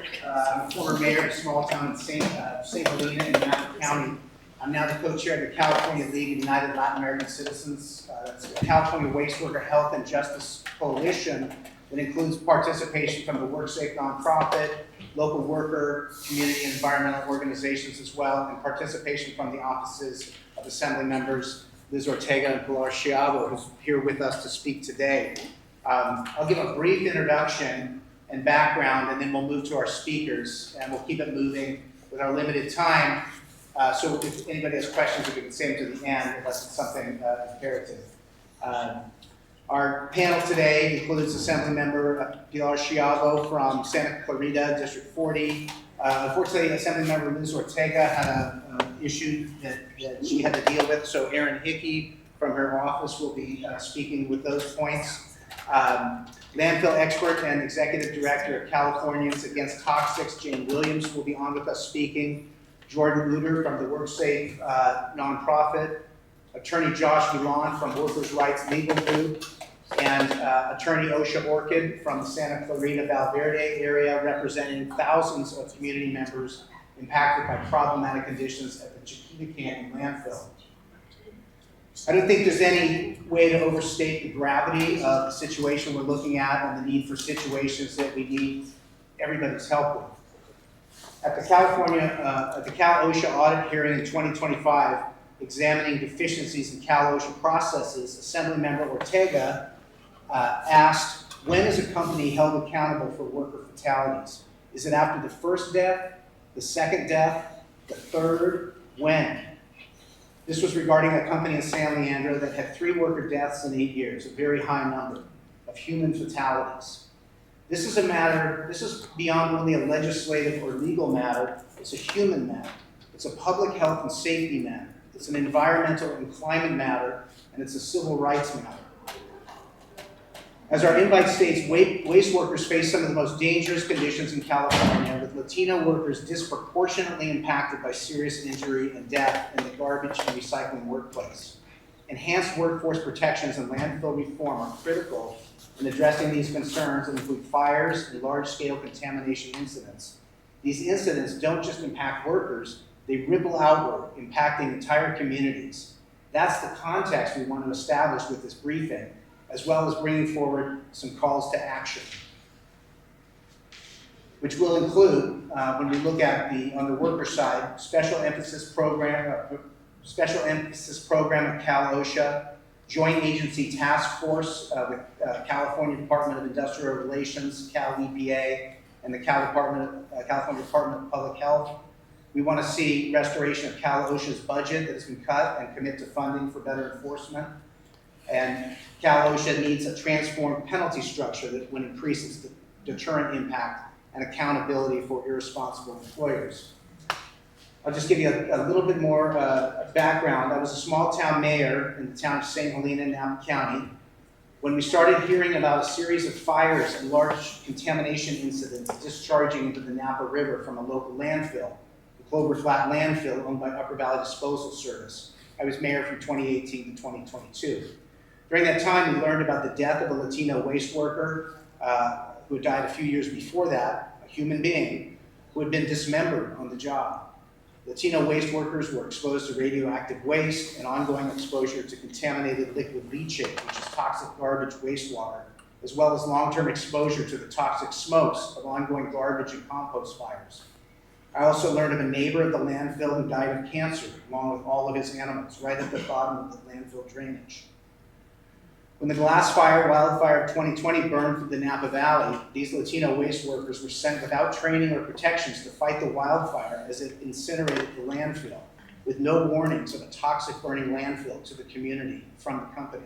I'm a former mayor of a small town in St. Helena in Napa County. I'm now the co-chair of the California League of United Latin American Citizens. That's the California Wasteworker Health and Justice Coalition that includes participation from the Worksafe nonprofit, local worker, community, and environmental organizations as well, and participation from the offices of Assembly members Liz Ortega and Pilar Schiavo, who's here with us to speak today. I'll give a brief introduction and background, and then we'll move to our speakers, and we'll keep it moving with our limited time. So if anybody has questions, we can say them to the end, unless it's something imperative. Our panel today includes Assemblymember Pilar Schiavo from Santa Clarita, District 40. Unfortunately, Assemblymember Liz Ortega had an issue that she had to deal with, so Erin Hickey from her office will be speaking with those points. Landfill expert and executive director of Californians Against Toxics, Jane Williams, will be on with us speaking. Jordan Uter from the Worksafe nonprofit, attorney Josh Milon from Workers' Rights Legal Group, and attorney Oshea Orchid from the Santa Clarita Verde area, representing thousands of community members impacted by problematic conditions at the Chiquita Canyon landfill. I don't think there's any way to overstate the gravity of the situation we're looking at and the need for situations that we need everybody's help with. At the Cal OSHA audit hearing in 2025, examining deficiencies in Cal OSHA processes, Assemblymember Ortega asked, when is a company held accountable for worker fatalities? Is it after the first death, the second death, the third? When? This was regarding a company in San Leandro that had 3 worker deaths in 8 years, a very high number of human fatalities. This is a matter, this is beyond only a legislative or legal matter, it's a human matter. It's a public health and safety matter. It's an environmental and climate matter, and it's a civil rights matter. As our invite states, waste workers face some of the most dangerous conditions in California, with Latino workers disproportionately impacted by serious injury and death in the garbage and recycling workplace. Enhanced workforce protections and landfill reform are critical in addressing these concerns and include fires and large-scale contamination incidents. These incidents don't just impact workers, they ripple outward, impacting entire communities. That's the context we want to establish with this briefing, as well as bringing forward some calls to action, which will include, when we look at on the worker side, special emphasis program at Cal OSHA, joint agency task force with California Department of Industrial Relations, Cal EPA, and the California Department of Public Health. We want to see restoration of Cal OSHA's budget that has been cut and commit to funding for better enforcement. And Cal OSHA needs a transformed penalty structure that would increase its deterrent impact and accountability for irresponsible employers. I'll just give you a little bit more background. I was a small town mayor in the town of St. Helena, Napa County. When we started hearing about a series of fires and large contamination incidents discharging into the Napa River from a local landfill, the Clover Flat landfill owned by Upper Valley Disposal Service, I was mayor from 2018 to 2022. During that time, we learned about the death of a Latino waste worker who had died a few years before that, a human being who had been dismembered on the job. Latino waste workers were exposed to radioactive waste and ongoing exposure to contaminated liquid leachate, which is toxic garbage wastewater, as well as long-term exposure to the toxic smokes of ongoing garbage and compost fires. I also learned of a neighbor at the landfill who died of cancer, along with all of his animals, right at the bottom of the landfill drainage. When the wildfire of 2020 burned through the Napa Valley, these Latino waste workers were sent without training or protections to fight the wildfire as it incinerated the landfill, with no warnings of a toxic burning landfill to the community from the company.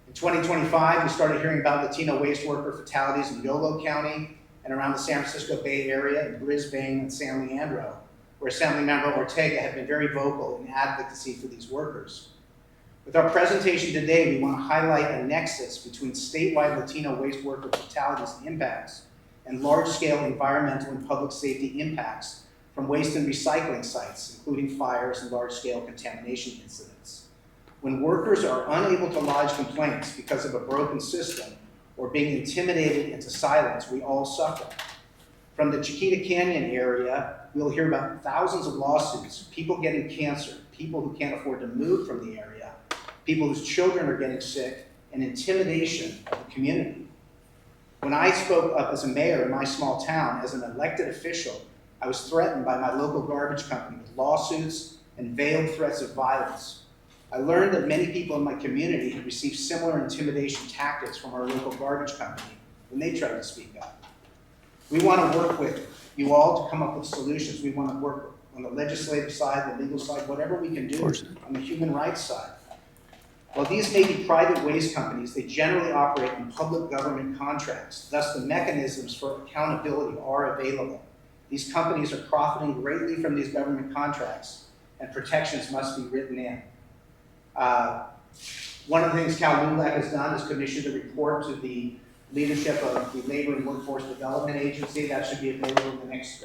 In 2025, we started hearing about Latino waste worker fatalities in Yolo County and around the San Francisco Bay Area, in Brisbane and San Leandro, where Assemblymember Ortega had been very vocal in advocacy for these workers. With our presentation today, we want to highlight a nexus between statewide Latino waste worker fatalities and impacts and large-scale environmental and public safety impacts from waste and recycling sites, including fires and large-scale contamination incidents. When workers are unable to lodge complaints because of a broken system or being intimidated into silence, we all suffer. From the Chiquita Canyon area, we'll hear about thousands of lawsuits, people getting cancer, people who can't afford to move from the area, people whose children are getting sick, and intimidation of the community. When I spoke up as a mayor in my small town, as an elected official, I was threatened by my local garbage company with lawsuits and veiled threats of violence. I learned that many people in my community had received similar intimidation tactics from our local garbage company when they tried to speak up. We want to work with you all to come up with solutions. We want to work on the legislative side, the legal side, whatever we can do on the human rights side. While these may be private waste companies, they generally operate in public government contracts. Thus, the mechanisms for accountability are available. These companies are profiting greatly from these government contracts, and protections must be written in. One of the things LULAC has done is commissioned a report to the leadership of the Labor and Workforce Development Agency. That should be available in the next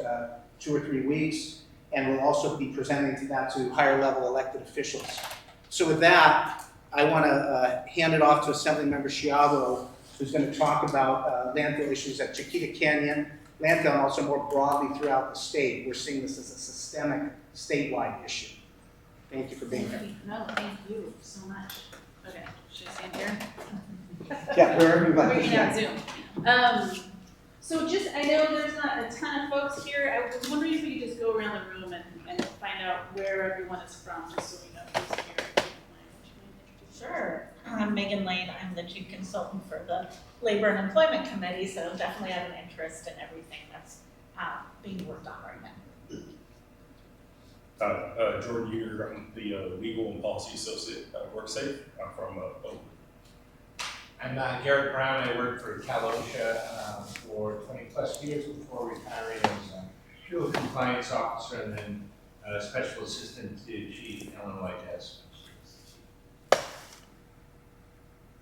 2 or 3 weeks, and we'll also be presenting that to higher level elected officials. So with that, I want to hand it off to Assemblymember Schiavo, who's going to talk about landfill issues at Chiquita Canyon, landfill, and also more broadly throughout the state. We're seeing this as a systemic statewide issue. Thank you for being here. No, thank you so much. Okay, should I stand here? Yeah, wherever you want. We're going on Zoom. So just, I know there's not a ton of folks here. I was wondering if we could just go around the room and find out where everyone is from, just so we know who's here. Sure. I'm Megan Lane. I'm the chief consultant for the Labor and Employment Committee, so definitely have an interest in everything that's being worked on right now. Jordan Uter, I'm the legal and policy associate at Worksafe. I'm from Oakland. I'm Garrett Brown. I worked for OSHA for 20 plus years before retiring as a fuel compliance officer and then special assistant to Chief Illinois Desk.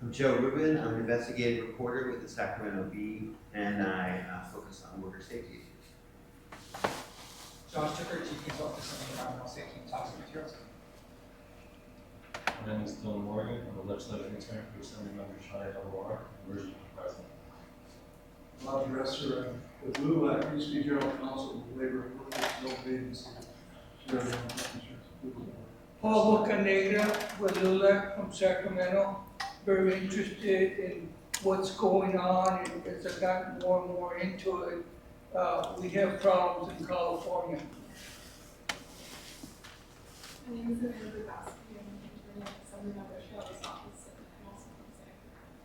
I'm Joe Rubin. I'm an investigative reporter with the Sacramento Bee, and I focus on worker safety issues. Josh Tucker, Chief Consultant for Environmental Safety and Toxic Materials. My name is Dylan Morgan. I'm a legislative intern for Assemblymember Pilar Schiavo, president. Bob Dresser with LULAC, used to be general counsel of the Labor and Workforce Development Agency. Paul Bocanegra with LULAC from Sacramento. Very interested in what's going on, and as I've gotten more and more into it, we have problems in California. My name is Advocacy. I'm an intern at Assemblymember Pilar's office, and I'm also from Sacramento.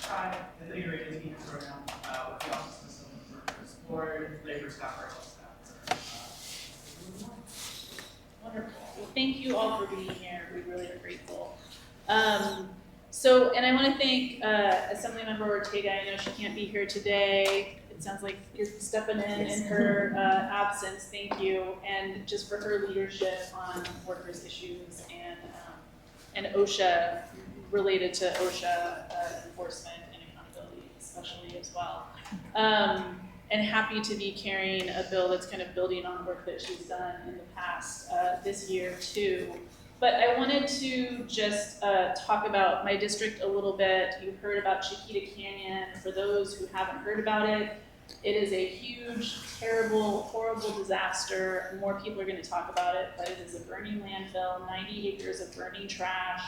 Hi, I think you're ready to meet program with the Office of Civil Workers or Labor Staff or Health Staff. Wonderful. Well, thank you all for being here. We really are grateful. And I want to thank Assemblymember Ortega. I know she can't be here today. It sounds like you're stepping in her absence. Thank you. And just for her leadership on workers' issues and OSHA, related to OSHA enforcement and accountability especially as well. And happy to be carrying a bill that's kind of building on work that she's done in the past this year too. But I wanted to just talk about my district a little bit. You heard about Chiquita Canyon. For those who haven't heard about it, it is a huge, terrible, horrible disaster. More people are going to talk about it, but it is a burning landfill, 90 acres of burning trash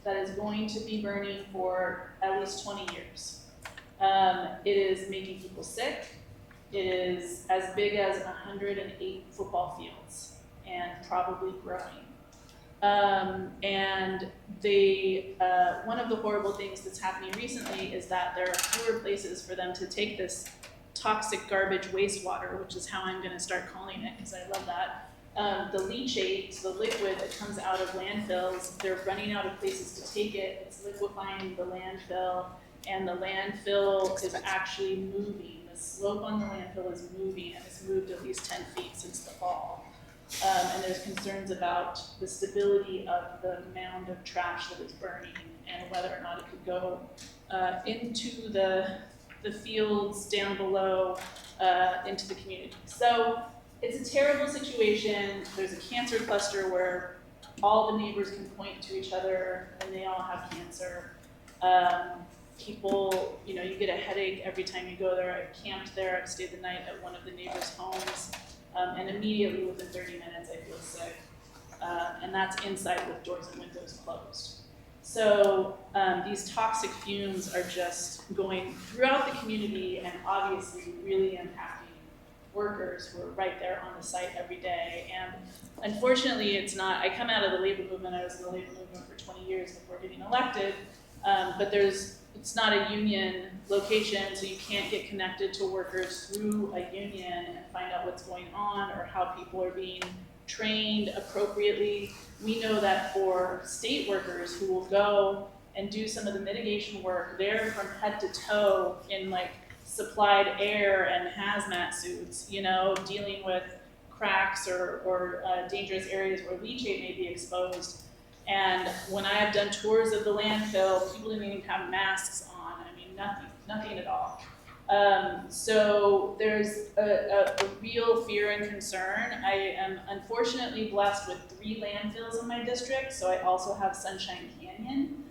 that is going to be burning for at least 20 years. It is making people sick. It is as big as 108 football fields and probably growing. And one of the horrible things that's happening recently is that there are fewer places for them to take this toxic garbage wastewater, which is how I'm going to start calling it because I love that. The leachate, the liquid that comes out of landfills, they're running out of places to take it. It's liquefying the landfill, and the landfill is actually moving. The slope on the landfill is moving, and it's moved at least 10 feet since the fall. And there's concerns about the stability of the mound of trash that is burning and whether or not it could go into the fields down below into the community. So it's a terrible situation. There's a cancer cluster where all the neighbors can point to each other and they all have cancer. People, you get a headache every time you go there. I've camped there, I've stayed the night at one of the neighbors' homes, and immediately within 30 minutes I feel sick. And that's inside with doors and windows closed. So these toxic fumes are just going throughout the community and obviously really impacting workers who are right there on the site every day. And unfortunately, it's not, I come out of the labor movement, I was in the labor movement for 20 years before getting elected, but it's not a union location, so you can't get connected to workers through a union and find out what's going on or how people are being trained appropriately. We know that for state workers who will go and do some of the mitigation work, they're from head to toe in like supplied air and hazmat suits, dealing with cracks or dangerous areas where leachate may be exposed. And when I have done tours of the landfill, people didn't even have masks on. I mean, nothing at all. So there's a real fear and concern. I am unfortunately blessed with 3 landfills in my district, so I also have Sunshine Canyon,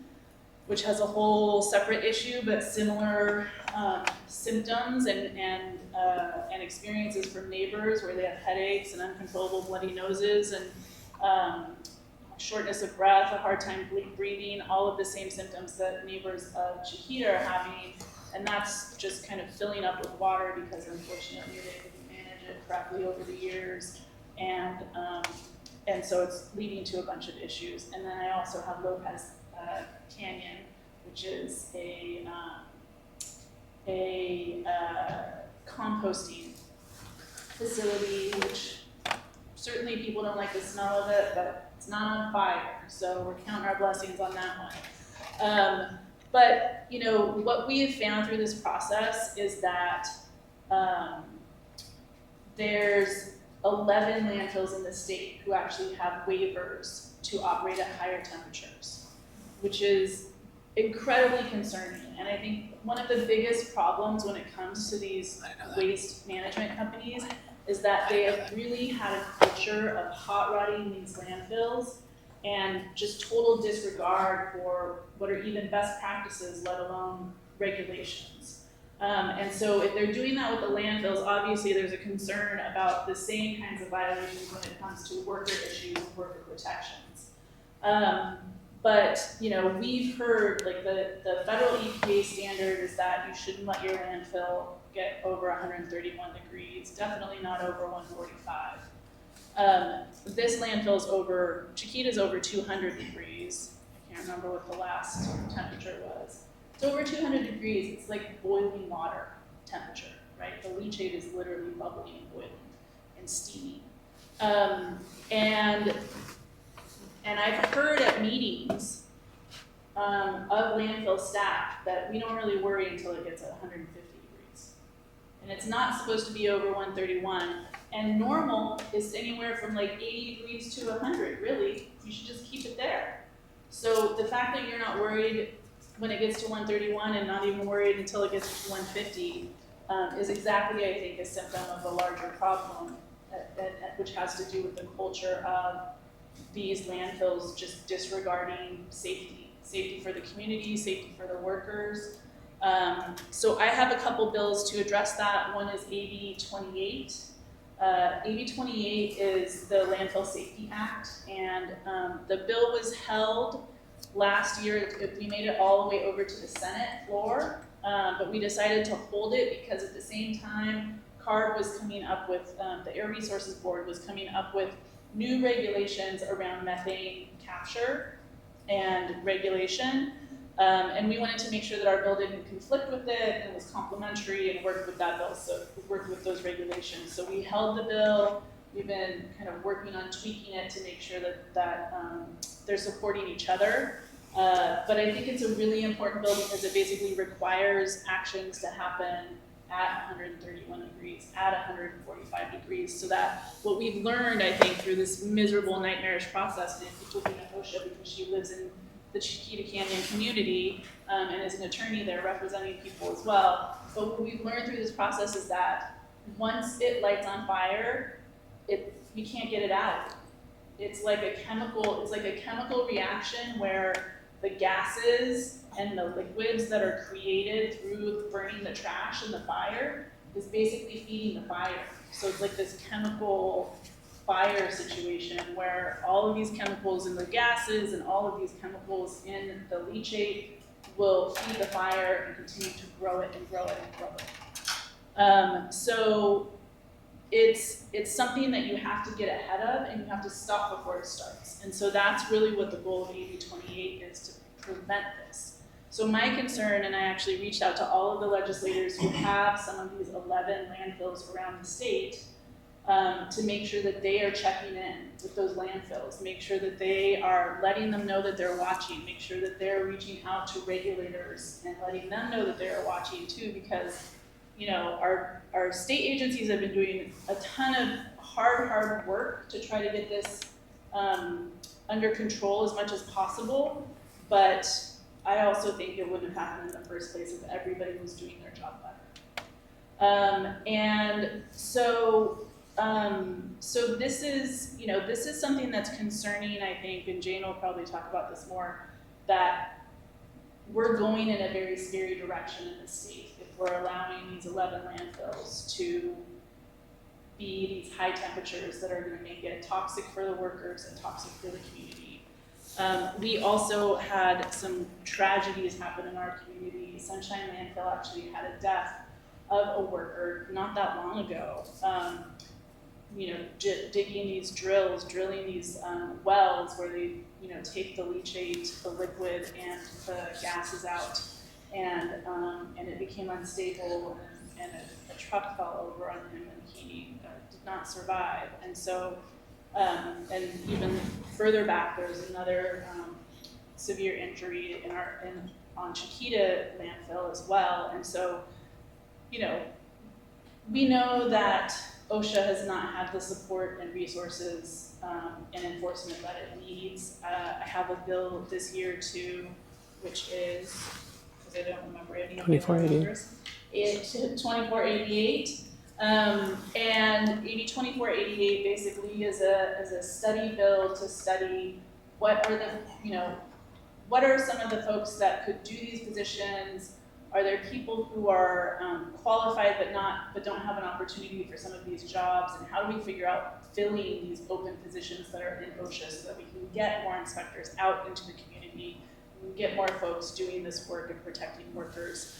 which has a whole separate issue, but similar symptoms and experiences from neighbors where they have headaches and uncontrollable bloody noses and shortness of breath, a hard time breathing, all of the same symptoms that neighbors of Chiquita are having. And that's just kind of filling up with water because unfortunately they didn't manage it correctly over the years. And so it's leading to a bunch of issues. And then I also have Lopez Canyon, which is a composting facility, which certainly people don't like the smell of it, but it's not on fire. So we're counting our blessings on that one. But what we have found through this process is that there's 11 landfills in the state who actually have waivers to operate at higher temperatures, which is incredibly concerning. And I think one of the biggest problems when it comes to these waste management companies is that they have really had a culture of hot rodding these landfills and just total disregard for what are even best practices, let alone regulations. And so if they're doing that with the landfills, obviously there's a concern about the same kinds of violations when it comes to worker issues and worker protections. But we've heard like the federal EPA standard is that you shouldn't let your landfill get over 131 degrees, definitely not over 145. This landfill's Chiquita's over 200 degrees. I can't remember what the last temperature was. It's over 200 degrees, it's like boiling water temperature, right? The leachate is literally bubbling and boiling and steaming. And I've heard at meetings of landfill staff that we don't really worry until it gets at 150 degrees. And it's not supposed to be over 131. And normal is anywhere from like 80 degrees to 100, really. You should just keep it there. So the fact that you're not worried when it gets to 131 and not even worried until it gets to 150 is exactly, I think, a symptom of a larger problem, which has to do with the culture of these landfills just disregarding safety for the community, safety for the workers. So I have a couple bills to address that. One is AB 28. AB 28 is the Landfill Safety Act, and the bill was held last year. We made it all the way over to the Senate floor, but we decided to hold it because at the same time, CARB was coming up with, the Air Resources Board was coming up with new regulations around methane capture and regulation. And we wanted to make sure that our bill didn't conflict with it and was complementary and worked with that bill, so worked with those regulations. So we held the bill. We've been kind of working on tweaking it to make sure that they're supporting each other. But I think it's a really important bill because it basically requires actions to happen at 131 degrees, at 145 degrees, so that what we've learned, I think, through this miserable, nightmarish process, and I keep looking at Oshea because she lives in the Chiquita Canyon community and is an attorney there representing people as well. But what we've learned through this process is that once it lights on fire, you can't get it out. it's like a chemical reaction where the gases and the liquids that are created through burning the trash and the fire is basically feeding the fire. So it's like this chemical fire situation where all of these chemicals in the gases and all of these chemicals in the leachate will feed the fire and continue to grow it and grow it and grow it. So it's something that you have to get ahead of and you have to stop before it starts. And so that's really what the goal of AB 28 is, to prevent this. So my concern, and I actually reached out to all of the legislators who have some of these 11 landfills around the state, to make sure that they are checking in with those landfills, make sure that they are letting them know that they're watching, make sure that they're reaching out to regulators and letting them know that they're watching too, because our state agencies have been doing a ton of hard work to try to get this under control as much as possible, but I also think it wouldn't have happened in the first place if everybody was doing their job better. So this is something that's concerning, I think, and Jane will probably talk about this more, that we're going in a very scary direction in the state if we're allowing these 11 landfills to be these high temperatures that are going to make it toxic for the workers and toxic for the community. We also had some tragedies happen in our community. Sunshine Landfill actually had a death of a worker not that long ago. Digging these drilling these wells where they, take the leachate, the liquid, and the gases out, and it became unstable, and a truck fell over on him, and he did not survive. And so, and even further back, there was another severe injury on Chiquita landfill as well. And so, we know that OSHA has not had the support and resources and enforcement that it needs. I have a bill this year too, which is, because I don't remember any of the numbers, 2488. And AB 2488 basically is a study bill to study what are some of the folks that could do these positions. Are there people who are qualified but don't have an opportunity for some of these jobs? And how do we figure out filling these open positions that are in OSHA so that we can get more inspectors out into the community, and get more folks doing this work and protecting workers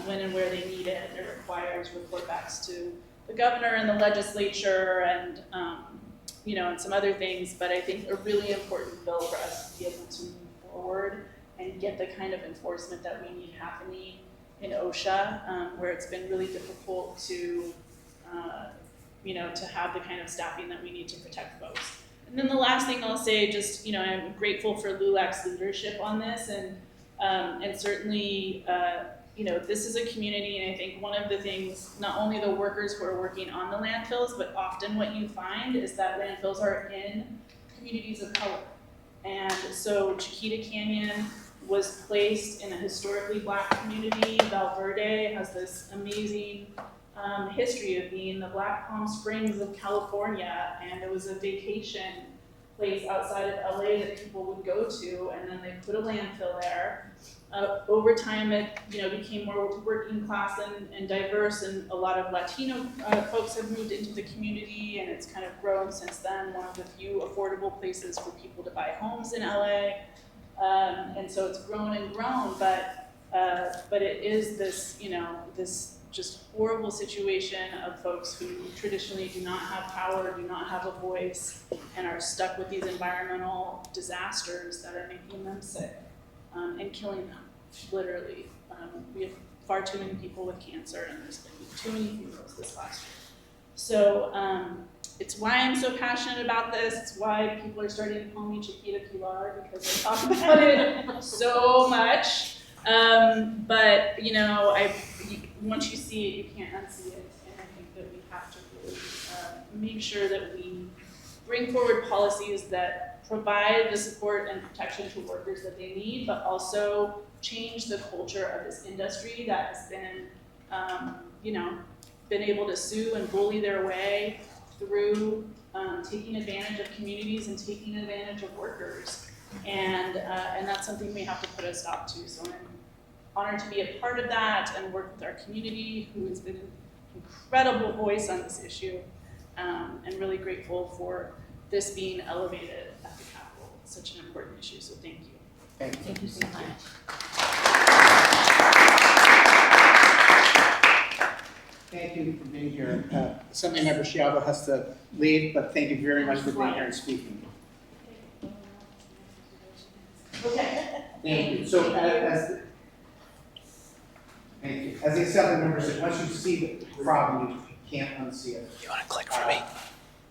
when and where they need it. It requires report backs to the governor and the legislature and and some other things. But I think a really important bill for us to be able to move forward and get the kind of enforcement that we need happening in OSHA, where it's been really difficult to have the kind of staffing that we need to protect folks. And then the last thing I'll say, just, I'm grateful for LULAC's leadership on this, and certainly, this is a community, and I think one of the things, not only the workers who are working on the landfills, but often what you find is that landfills are in communities of color. And so Chiquita Canyon was placed in a historically Black community. Verde has this amazing history of being the Black Palm Springs of California, and it was a vacation place outside of LA that people would go to, and then they put a landfill there. Over time, it became more working class and diverse, and a lot of Latino folks have moved into the community, and it's kind of grown since then. One of the few affordable places for people to buy homes in LA, and so it's grown and grown. But it is this this just horrible situation of folks who traditionally do not have power, do not have a voice, and are stuck with these environmental disasters that are making them sick and killing them, literally. We have far too many people with cancer, and there's been too many funerals this last year. So it's why I'm so passionate about this. It's why people are starting to call me Chiquita Pilar, because I talk about it so much. But once you see it, you can't unsee it, and I think that we have to really make sure that we bring forward policies that provide the support and protection to workers that they need, but also change the culture of this industry that has been, been able to sue and bully their way through taking advantage of communities and taking advantage of workers. And that's something we have to put a stop to. So I'm honored to be a part of that and work with our community, who has been an incredible voice on this issue, and really grateful for this being elevated at the Capitol. It's such an important issue, so thank you. Thank you. Thank you so much. Thank you for being here. Assemblymember Schiavo has to leave, but thank you very much for being here and speaking. Okay. Thank you. So thank you. As the Assembly member said, once you see the problem, you can't unsee it. You want to click for me?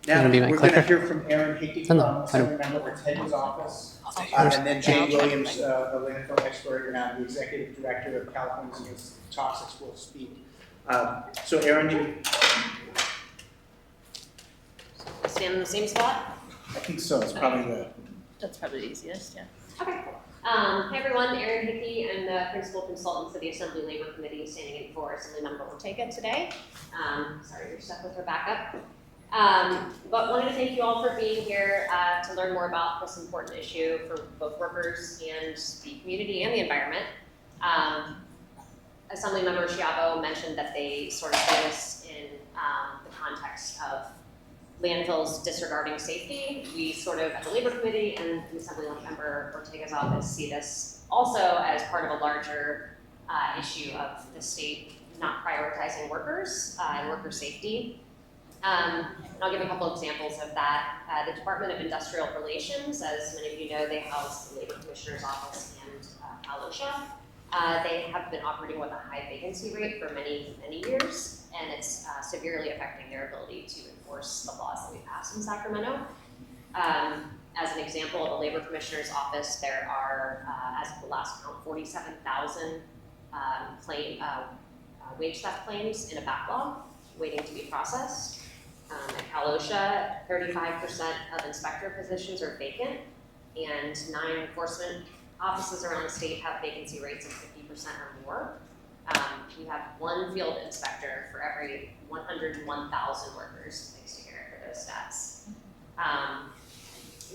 Now, Wanna be my we're going to clicker? hear from Erin Hickey No, from I don't. Assemblymember Ortega's office. I'll take yours. And then Jane Williams, a landfill expert and the executive director of California's Against Toxics, will speak. So Erin, you, Stand in the same spot? I think so, it's probably the. That's probably the easiest, yeah. Okay. Hi everyone, Erin Hickey. I'm the principal consultant for the Assembly Labor Committee, standing in for Assemblymember Ortega today. Sorry, you're stuck with her backup. But wanted to thank you all for being here to learn more about this important issue for both workers and the community and the environment. Assemblymember Schiavo mentioned that they sort of see this in the context of landfills disregarding safety. We sort of, at the Labor Committee and the Assemblymember Ortega's office, see this also as part of a larger issue of the state not prioritizing workers and worker safety. And I'll give a couple examples of that. The Department of Industrial Relations, as many of you know, they house the Labor Commissioner's Office and OSHA. They have been operating with a high vacancy rate for many, many years, and it's severely affecting their ability to enforce the laws that we pass in Sacramento. As an example, at the Labor Commissioner's Office, there are, as of the last count, 47,000 wage theft claims in a backlog waiting to be processed. At OSHA, 35% of inspector positions are vacant, and 9 enforcement offices around the state have vacancy rates of 50% or more. We have 1 field inspector for every 101,000 workers, thanks to Erin for those stats.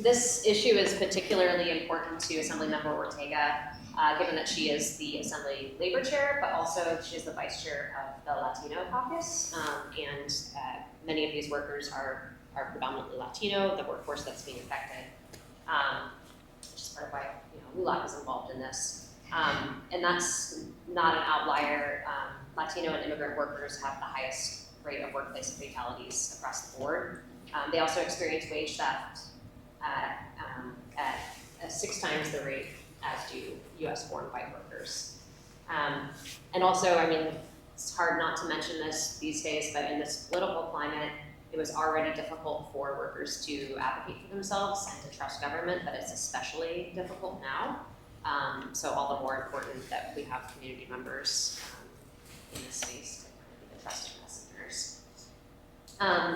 This issue is particularly important to Assemblymember Ortega, given that she is the Assembly Labor Chair, but also she is the Vice Chair of the Latino Caucus, and many of these workers are predominantly Latino, the workforce that's being affected, which is part of why LULAC is involved in this. And that's not an outlier. Latino and immigrant workers have the highest rate of workplace fatalities across the board. They also experience wage theft at 6 times the rate as do US-born white workers. And also, I mean, it's hard not to mention this these days, but in this political climate, it was already difficult for workers to advocate for themselves and to trust government, but it's especially difficult now. So all the more important that we have community members in this space to be the trusted messengers.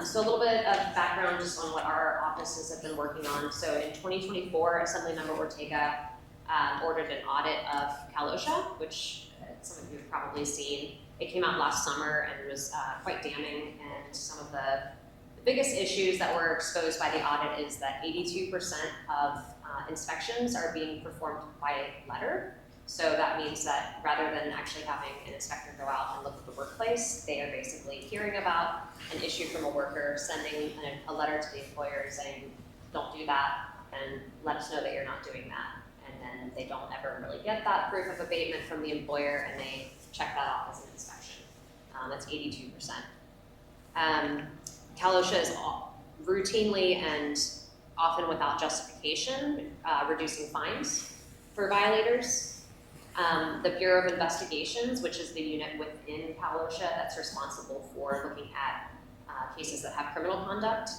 So a little bit of background just on what our offices have been working on. So in 2024, Assemblymember Ortega ordered an audit of OSHA, which some of you have probably seen. It came out last summer and was quite damning, and some of the biggest issues that were exposed by the audit is that 82% of inspections are being performed by letter. So that means that rather than actually having an inspector go out and look at the workplace, they are basically hearing about an issue from a worker, sending a letter to the employer saying, don't do that, and let us know that you're not doing that. And then they don't ever really get that proof of abatement from the employer, and they check that off as an inspection. That's 82%. OSHA is routinely and often without justification reducing fines for violators. The Bureau of Investigations, which is the unit within OSHA that's responsible for looking at cases that have criminal conduct,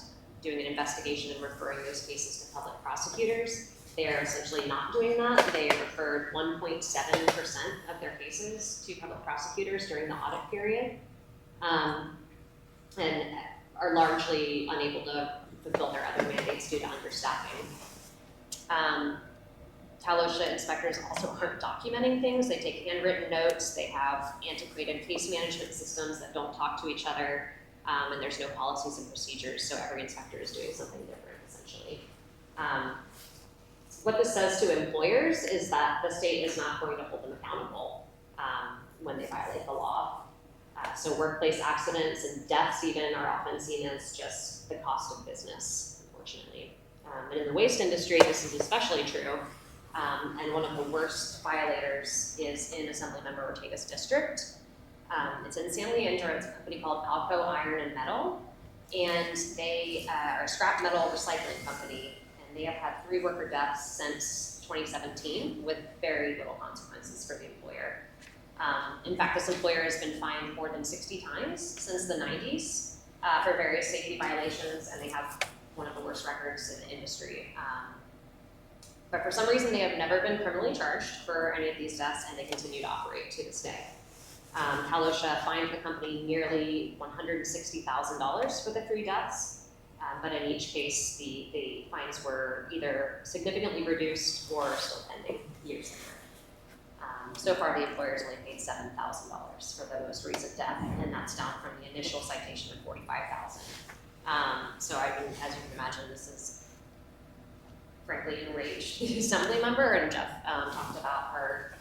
doing an investigation and referring those cases to public prosecutors. They are essentially not doing that. They referred 1.7% of their cases to public prosecutors during the audit period, and are largely unable to fulfill their other mandates due to understaffing. OSHA inspectors also aren't documenting things. They take handwritten notes. They have antiquated case management systems that don't talk to each other. and there's no policies and procedures, so every inspector is doing something different, essentially. What this says to employers is that the state is not going to hold them accountable when they violate the law. So workplace accidents and deaths even are often seen as just the cost of business, unfortunately. And in the waste industry, this is especially true. And one of the worst violators is in Assemblymember Ortega's district. It's in San Leandro. It's a company called Alco Iron and Metal, and they are a scrap metal recycling company, and they have had 3 worker deaths since 2017 with very little consequences for the employer. In fact, this employer has been fined more than 60 times since the 90s for various safety violations, and they have one of the worst records in the industry. But for some reason, they have never been criminally charged for any of these deaths, and they continue to operate to this day. OSHA fined the company nearly $160,000 for the 3 deaths, but in each case, the fines were either significantly reduced or still pending years later. So far, the employer has only paid $7,000 for the most recent death, and that's down from the initial citation of $45,000. So I mean, as you can imagine, this is frankly enraged the assembly member, and Geoff talked about her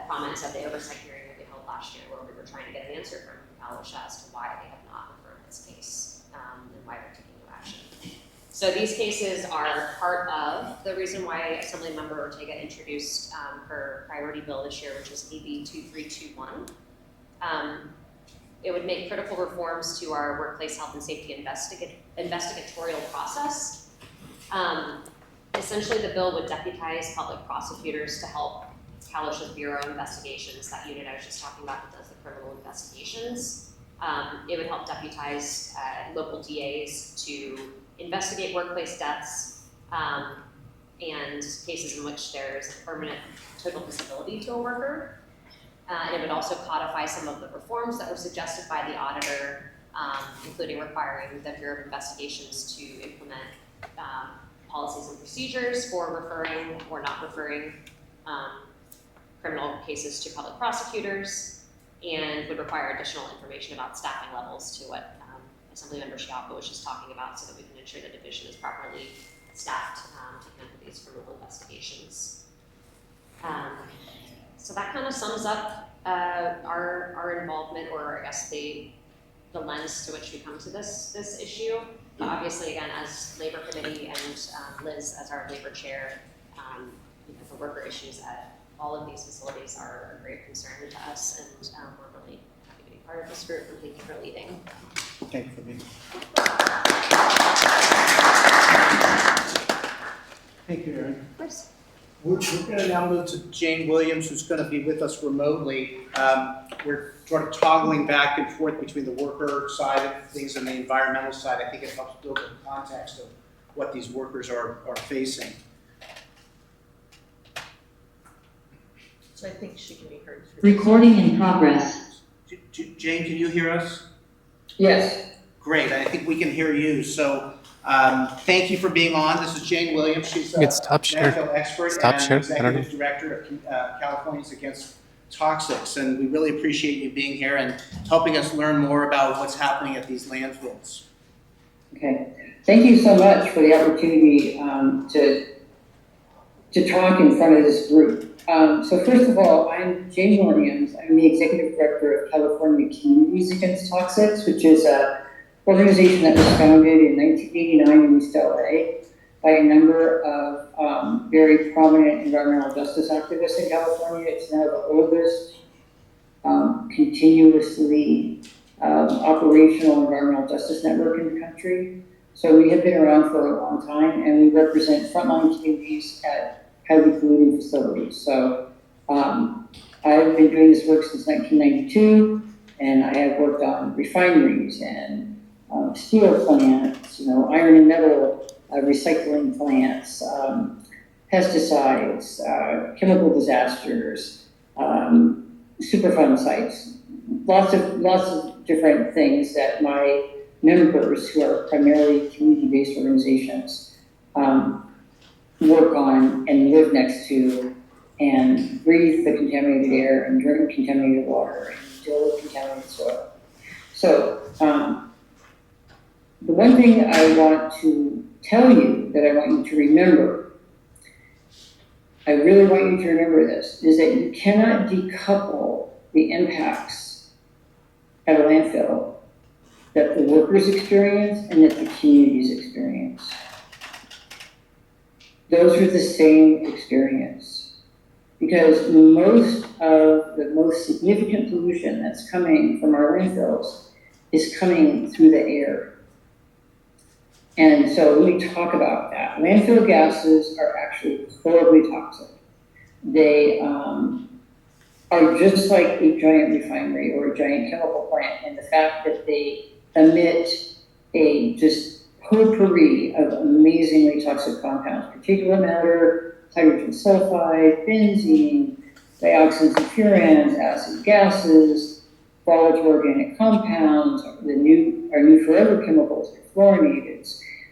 comments at the oversight hearing that we held last year, where we were trying to get an answer from OSHA as to why they have not referred this case and why they're taking no action. So these cases are part of the reason why Assemblymember Ortega introduced her priority bill this year, which is AB 2321. It would make critical reforms to our workplace health and safety investigatorial process. Essentially, the bill would deputize public prosecutors to help OSHA's Bureau of Investigations, that unit I was just talking about that does the criminal investigations. It would help deputize local DAs to investigate workplace deaths and cases in which there's a permanent total disability to a worker. And it would also codify some of the reforms that were suggested by the auditor, including requiring the Bureau of Investigations to implement policies and procedures for referring or not referring criminal cases to public prosecutors, and would require additional information about staffing levels to what Assemblymember Schiavo was just talking about, so that we can ensure the division is properly staffed to handle these criminal investigations. So that kind of sums up our involvement, or I guess the lens to which we come to this issue. Obviously, again, as Labor Committee and Liz as our Labor Chair, the worker issues at all of these facilities are a great concern to us, and we're really happy to be part of this group, and thank you for leading. Thank you for being here. Thank you, Erin. Of course. We're going to now move to Jane Williams, who's going to be with us remotely. We're sort of toggling back and forth between the worker side of things and the environmental side. I think it helps build the context of what these workers are facing. So I think she can be heard. Recording in progress. Jane, can you hear us? Yes. Great, I think we can hear you. So thank you for being on. This is Jane Williams. She's a landfill expert and executive director of Californians Against Toxics. And we really appreciate you being here and helping us learn more about what's happening at these landfills. Okay. Thank you so much for the opportunity to talk in front of this group. So first of all, I'm Jane Williams. I'm the executive director of California Communities Against Toxics, which is an organization that was founded in 1989 in East LA by a number of very prominent environmental justice activists in California. It's now the oldest continuously operational environmental justice network in the country. So we have been around for a long time, and we represent frontline communities at highly polluting facilities. So I've been doing this work since 1992, and I have worked on refineries and steel plants, iron and metal recycling plants, pesticides, chemical disasters, Superfund sites, lots of different things that my members, who are primarily community-based organizations, work on and live next to and breathe the contaminated air and drink contaminated water and deal with contaminated soil. So, the one thing I want to tell you that I want you to remember, I really want you to remember this, is that you cannot decouple the impacts at a landfill that the workers experience and that the communities experience. Those are the same experience. Because most of the most significant pollution that's coming from our landfills is coming through the air. And so let me talk about that. Landfill gases are actually horribly toxic. They are just like a giant refinery or a giant chemical plant, and the fact that they emit a just potpourri of amazingly toxic compounds, particulate matter, hydrogen sulfide, benzene, dioxins and furans, acid gases, volatile organic compounds, our new forever chemicals, fluorinated.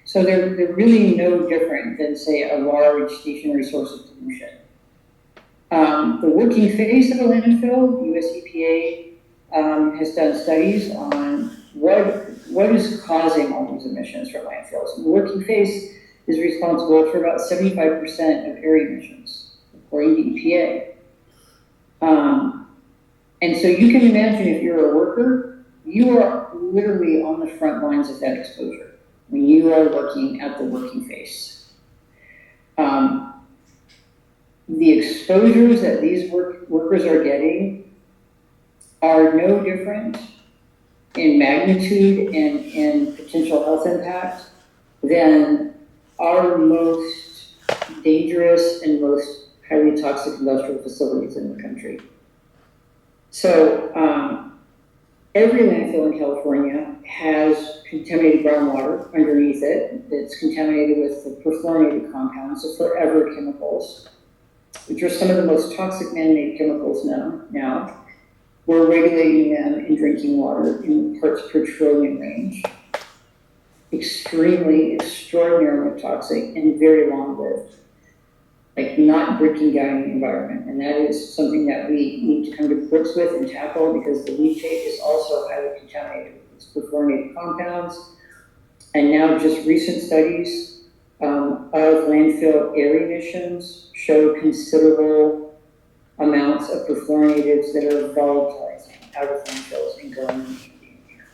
So they're really no different than, say, a large stationary source of pollution. The working face of a landfill, US EPA has done studies on what is causing all these emissions from landfills. And the working face is responsible for about 75% of air emissions, according to EPA. And so you can imagine if you're a worker, you are literally on the front lines of that exposure when you are working at the working face. The exposures that these workers are getting are no different in magnitude and in potential health impact than our most dangerous and most highly toxic industrial facilities in the country. So every landfill in California has contaminated groundwater underneath it that's contaminated with the perfluorinated compounds, the forever chemicals, which are some of the most toxic man-made chemicals now. We're regulating them in drinking water in the parts per trillion range. Extraordinarily toxic and very long-lived. Like not breaking down the environment. And that is something that we need to come to grips with and tackle because the leachate is also highly contaminated with these perfluorinated compounds. And now just recent studies of landfill air emissions show considerable amounts of perfluorinatives that are volatilizing out of landfills and going into the air.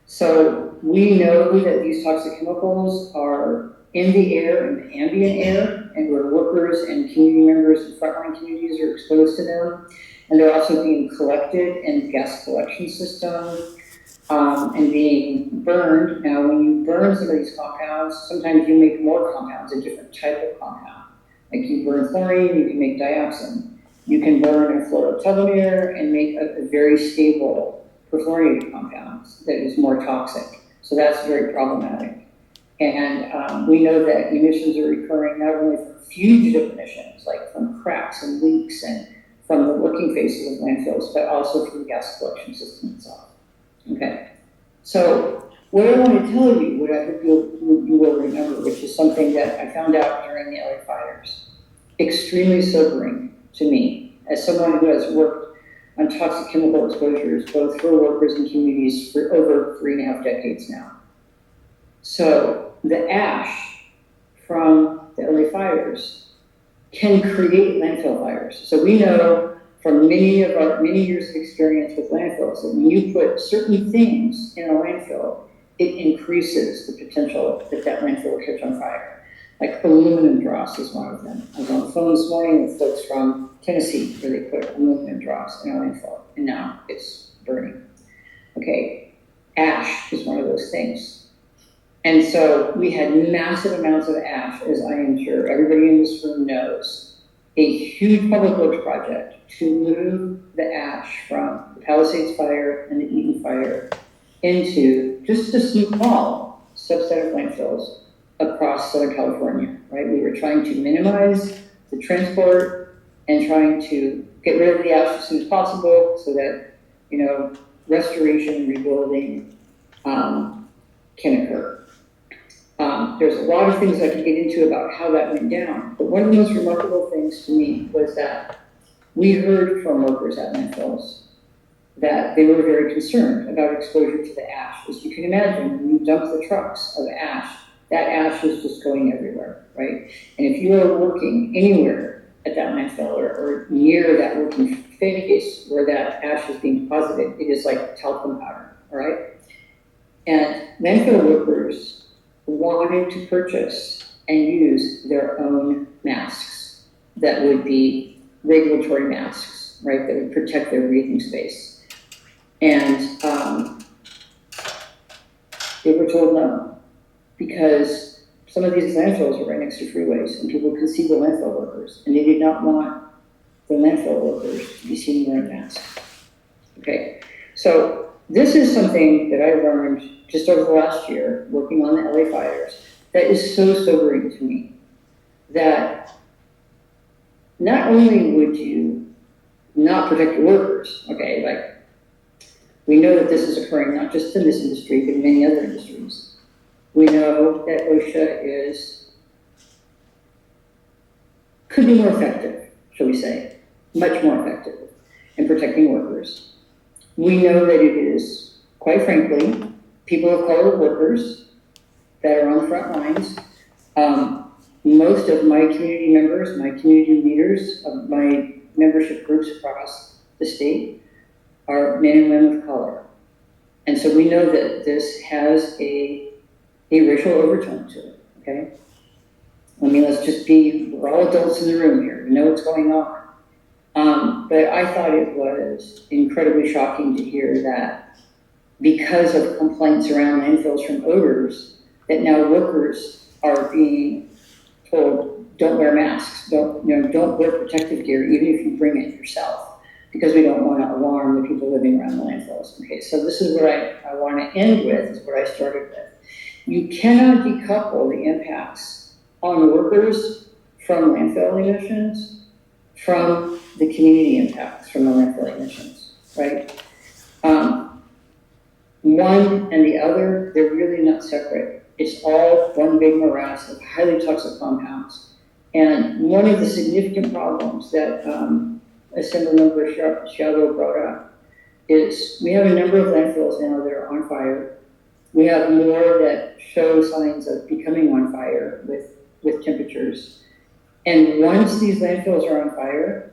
So we know that these toxic chemicals are in the air, in the ambient air, and where workers and community members and frontline communities are exposed to them. And they're also being collected in gas collection systems and being burned. Now, when you burn some of these compounds, sometimes you make more compounds, a different type of compound. Like you burn chlorine, you can make dioxin. You can burn a fluorotelomere and make a very stable perfluorinated compound that is more toxic. So that's very problematic. And we know that emissions are occurring not only from fugitive emissions, like from cracks and leaks and from the working faces of landfills, but also from the gas collection system itself. Okay, so what I want to tell you, what I hope you will remember, which is something that I found out during the LA fires, extremely sobering to me, as someone who has worked on toxic chemical exposures, both for workers and communities for over 3.5 decades now. So the ash from the LA fires can create landfill fires. So we know from many years of experience with landfills that when you put certain things in a landfill, it increases the potential that that landfill will catch on fire. Like aluminum dross is one of them. I was on the phone this morning with folks from Tennessee where they put aluminum dross in a landfill, and now it's burning. Okay, ash is one of those things. And so we had massive amounts of ash, as I am sure everybody in this room knows, a huge public works project to move the ash from the Palisades fire and the Eden fire into just a small subset of landfills across Southern California, right? We were trying to minimize the transport and trying to get rid of the ash as soon as possible so that, restoration and rebuilding can occur. There's a lot of things I could get into about how that went down, but one of the most remarkable things to me was that we heard from workers at landfills that they were very concerned about exposure to the ash. As you can imagine, when you dump the trucks of ash, that ash is just going everywhere, right? And if you are working anywhere at that landfill or near that working face where that ash is being deposited, it is like talcum powder, all right? And landfill workers wanted to purchase and use their own masks that would be regulatory masks, right, that would protect their breathing space. And they were told no, because some of these landfills are right next to freeways and people can see the landfill workers, and they did not want the landfill workers to be seen wearing masks. Okay, so this is something that I learned just over the last year working on the LA fires that is so sobering to me, that not only would you not protect your workers, okay, like we know that this is occurring not just in this industry, but in many other industries. We know that OSHA could be more effective, shall we say, much more effective in protecting workers. We know that it is, quite frankly, people of color workers that are on the front lines. Most of my community members, my community leaders of my membership groups across the state are men and women of color. And so we know that this has a racial overtone to it, okay? I mean, let's just be, we're all adults in the room here, we know what's going on. But I thought it was incredibly shocking to hear that because of complaints around landfills from odors, that now workers are being told, don't wear masks, don't wear protective gear, even if you bring it yourself, because we don't want to alarm the people living around the landfills. Okay, so this is what I want to end with, is what I started with. You cannot decouple the impacts on workers from landfill emissions from the community impacts from the landfill emissions, right? One and the other, they're really not separate. It's all one big morass of highly toxic compounds. And one of the significant problems that Assemblymember Schiavo brought up is we have a number of landfills now that are on fire. We have more that show signs of becoming on fire with temperatures. And once these landfills are on fire,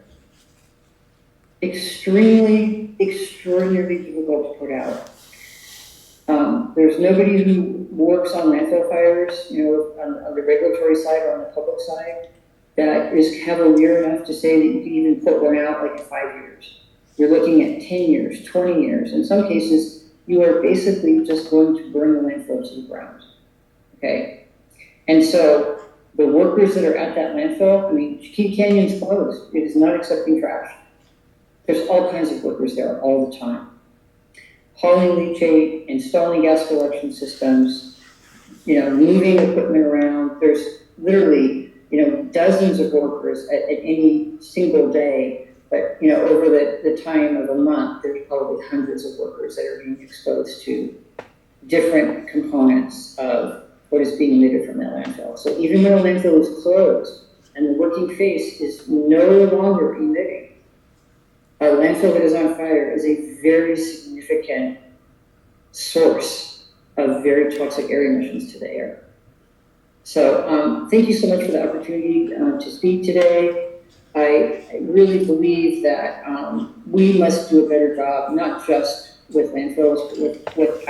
extremely, extraordinarily difficult to put out. There's nobody who works on landfill fires, on the regulatory side or on the public side, that is cavalier enough to say that you can even put one out like in 5 years. You're looking at 10 years, 20 years. In some cases, you are basically just going to burn the landfill to the ground, okay? And so the workers that are at that landfill, I mean, Chiquita Canyon's closed. It is not accepting trash. There's all kinds of workers there all the time. Hauling leachate, installing gas collection systems, moving equipment around. There's literally, dozens of workers at any single day, but, over the time of a month, there's probably hundreds of workers that are being exposed to different components of what is being emitted from that landfill. So even when a landfill is closed and the working face is no longer emitting, a landfill that is on fire is a very significant source of very toxic air emissions to the air. So thank you so much for the opportunity to speak today. I really believe that we must do a better job, not just with landfills, but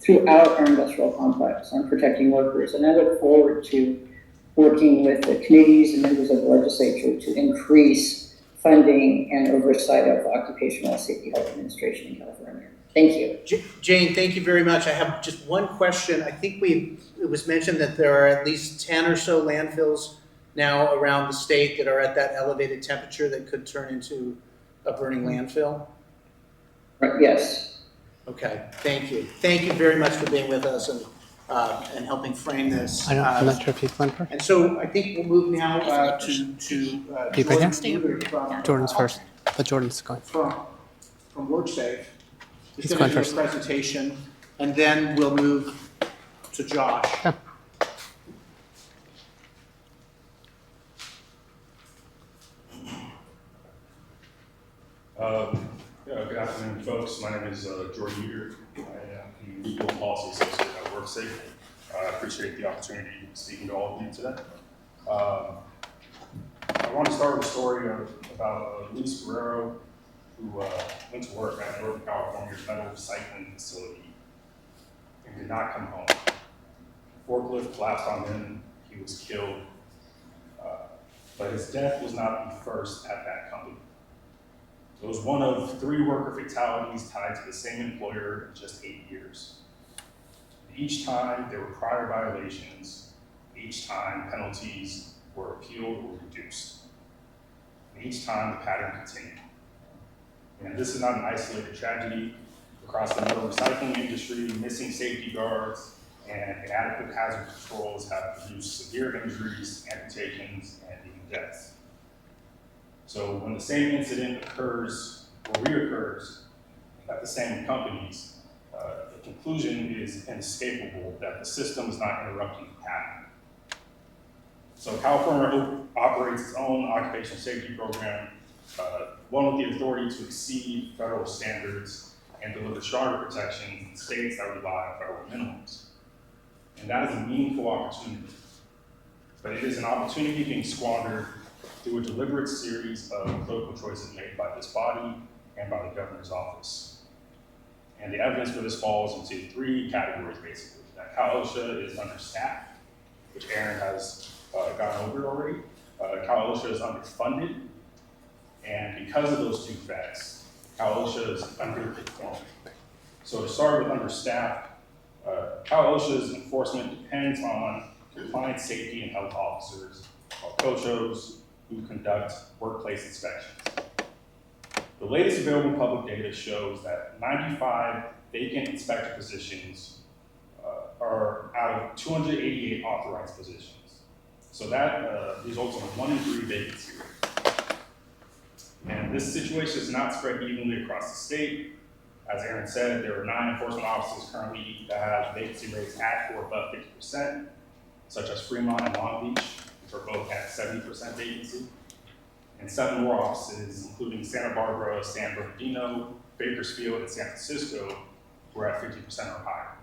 throughout our industrial complex on protecting workers. And I look forward to working with the committees and members of the legislature to increase funding and oversight of the Occupational Safety Health Administration in California. Thank you. Jane, thank you very much. I have just one question. I think it was mentioned that there are at least 10 or so landfills now around the state that are at that elevated temperature that could turn into a burning landfill. Right, yes. Okay, thank you. Thank you very much for being with us and helping frame this. I'm not sure if he's going first. And so I think we'll move now to Keep right Jordan from, Jordan's first, but Jordan's going. From Worksafe. He's He's going to going do a first. presentation, and then we'll move to Josh. Yeah. Good afternoon, folks. My name is Jordan Uter. I am the Legal and Policy Associate at Worksafe. I appreciate the opportunity to speak to all of you today. I want to start with a story about Luis Guerrero, who went to work at Northern California's metal recycling facility and did not come home. Forklift collapsed on him. He was killed. But his death was not the first at that company. It was one of 3 worker fatalities tied to the same employer in just 8 years. Each time there were prior violations, each time penalties were appealed or reduced. And each time the pattern continued. And this is not an isolated tragedy. Across the metal recycling industry, missing safety guards and inadequate hazard controls have produced severe injuries, amputations, and even deaths. So when the same incident occurs or reoccurs at the same companies, the conclusion is inescapable that the system is not interrupting the pattern. So California operates its own occupational safety program, one with the authority to exceed federal standards and deliver stronger protections in states that rely on federal minimums. And that is a meaningful opportunity, but it is an opportunity being squandered through a deliberate series of political choices made by this body and by the governor's office. And the evidence for this falls into 3 categories, basically. That Cal OSHA is understaffed, which Erin has gone over already. Cal OSHA is underfunded, and because of those 2 facts, Cal OSHA is underperforming. So to start with understaffed, Cal OSHA's enforcement depends on compliance, safety, and health officers, or COSHOs, who conduct workplace inspections. The latest available public data shows that 95 vacant inspector positions are out of 288 authorized positions. So that results in a 1 in 3 vacancy rate. And this situation is not spread evenly across the state. As Erin said, there are 9 enforcement officers currently that have vacancy rates at or above 50%, such as Fremont and Long Beach, which are both at 70% vacancy, and 7 more offices, including Santa Barbara, San Bernardino, Bakersfield, and San Francisco, who are at 50% or higher.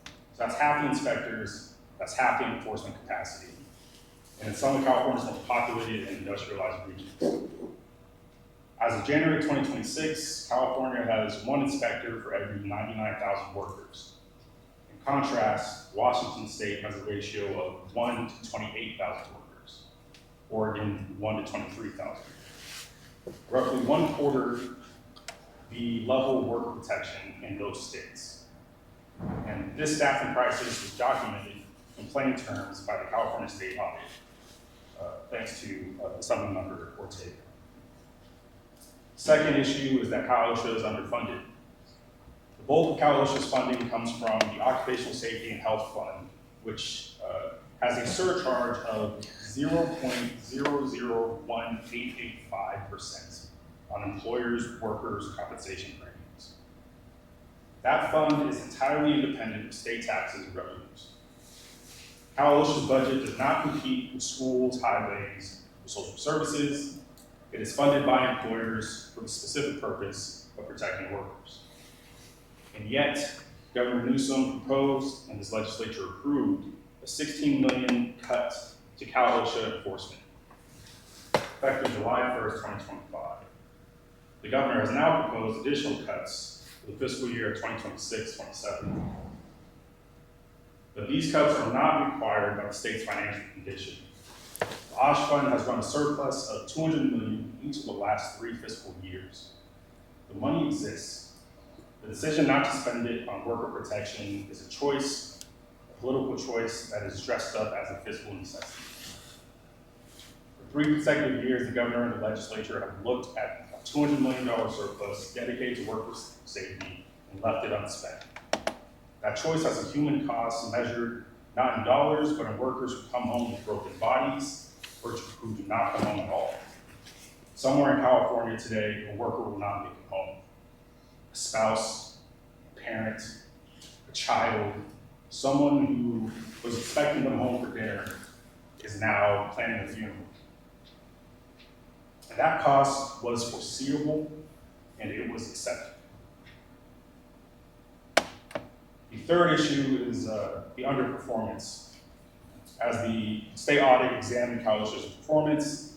So that's half the inspectors, that's half the enforcement capacity. And it's some of California's most populated and industrialized regions. As of January 2026, California has 1 inspector for every 99,000 workers. In contrast, Washington State has a ratio of 1 to 28,000 workers. Oregon, 1 to 23,000. Roughly 1/4 the level of worker protection in those states. And this staffing crisis was documented in plain terms by the California State Audit, thanks to Assemblymember Ortega. Second issue is that Cal OSHA is underfunded. The bulk of Cal OSHA's funding comes from the Occupational Safety and Health Fund, which has a surcharge of 0.001885% on employers' workers' compensation premiums. That fund is entirely independent of state taxes and revenues. Cal OSHA's budget does not compete with schools, highways, or social services. It is funded by employers for the specific purpose of protecting workers. And yet, Governor Newsom proposed and his legislature approved a $16 million cut to Cal OSHA enforcement, effective July 1st, 2025. The governor has now proposed additional cuts for the fiscal year 2026-27. But these cuts are not required by the state's financial condition. The OSHA fund has run a surplus of $200 million each of the last 3 fiscal years. The money exists. The decision not to spend it on worker protection is a choice, a political choice that is dressed up as a fiscal necessity. For 3 consecutive years, the governor and the legislature have looked at a $200 million surplus dedicated to worker safety and left it unspent. That choice has a human cost measured not in dollars, but in workers who come home with broken bodies or who do not come home at all. Somewhere in California today, a worker will not make it home. A spouse, a parent, a child, someone who was expecting them home for dinner is now planning a funeral. And that cost was foreseeable and it was accepted. The third issue is the underperformance. As the state audit examined Cal OSHA's performance,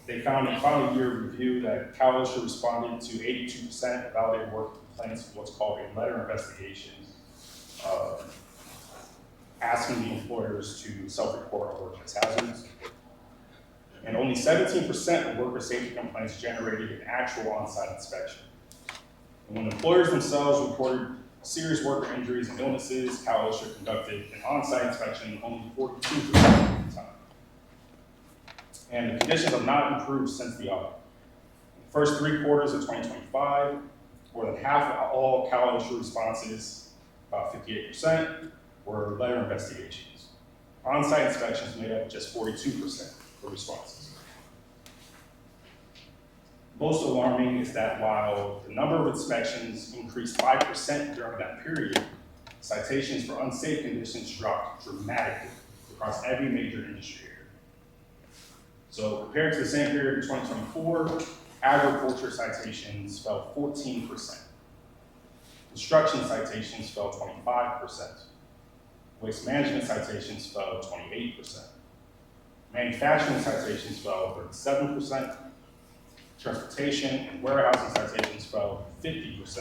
they found in final year review that Cal OSHA responded to 82% of validated work complaints with what's called a letter investigation, asking the employers to self-report on workplace hazards. And only 17% of worker safety complaints generated an actual on-site inspection. And when employers themselves reported serious worker injuries and illnesses, Cal OSHA conducted an on-site inspection only 42% of the time. And the conditions have not improved since the audit. In the first 3 quarters of 2025, more than half of all Cal OSHA responses, about 58%, were letter investigations. On-site inspections made up just 42% of responses. Most alarming is that while the number of inspections increased 5% during that period, citations for unsafe conditions dropped dramatically across every major industry area. So compared to the same period in 2024, agriculture citations fell 14%. Construction citations fell 25%. Waste management citations fell 28%. Manufacturing citations fell 37%. Transportation and warehousing citations fell 50%.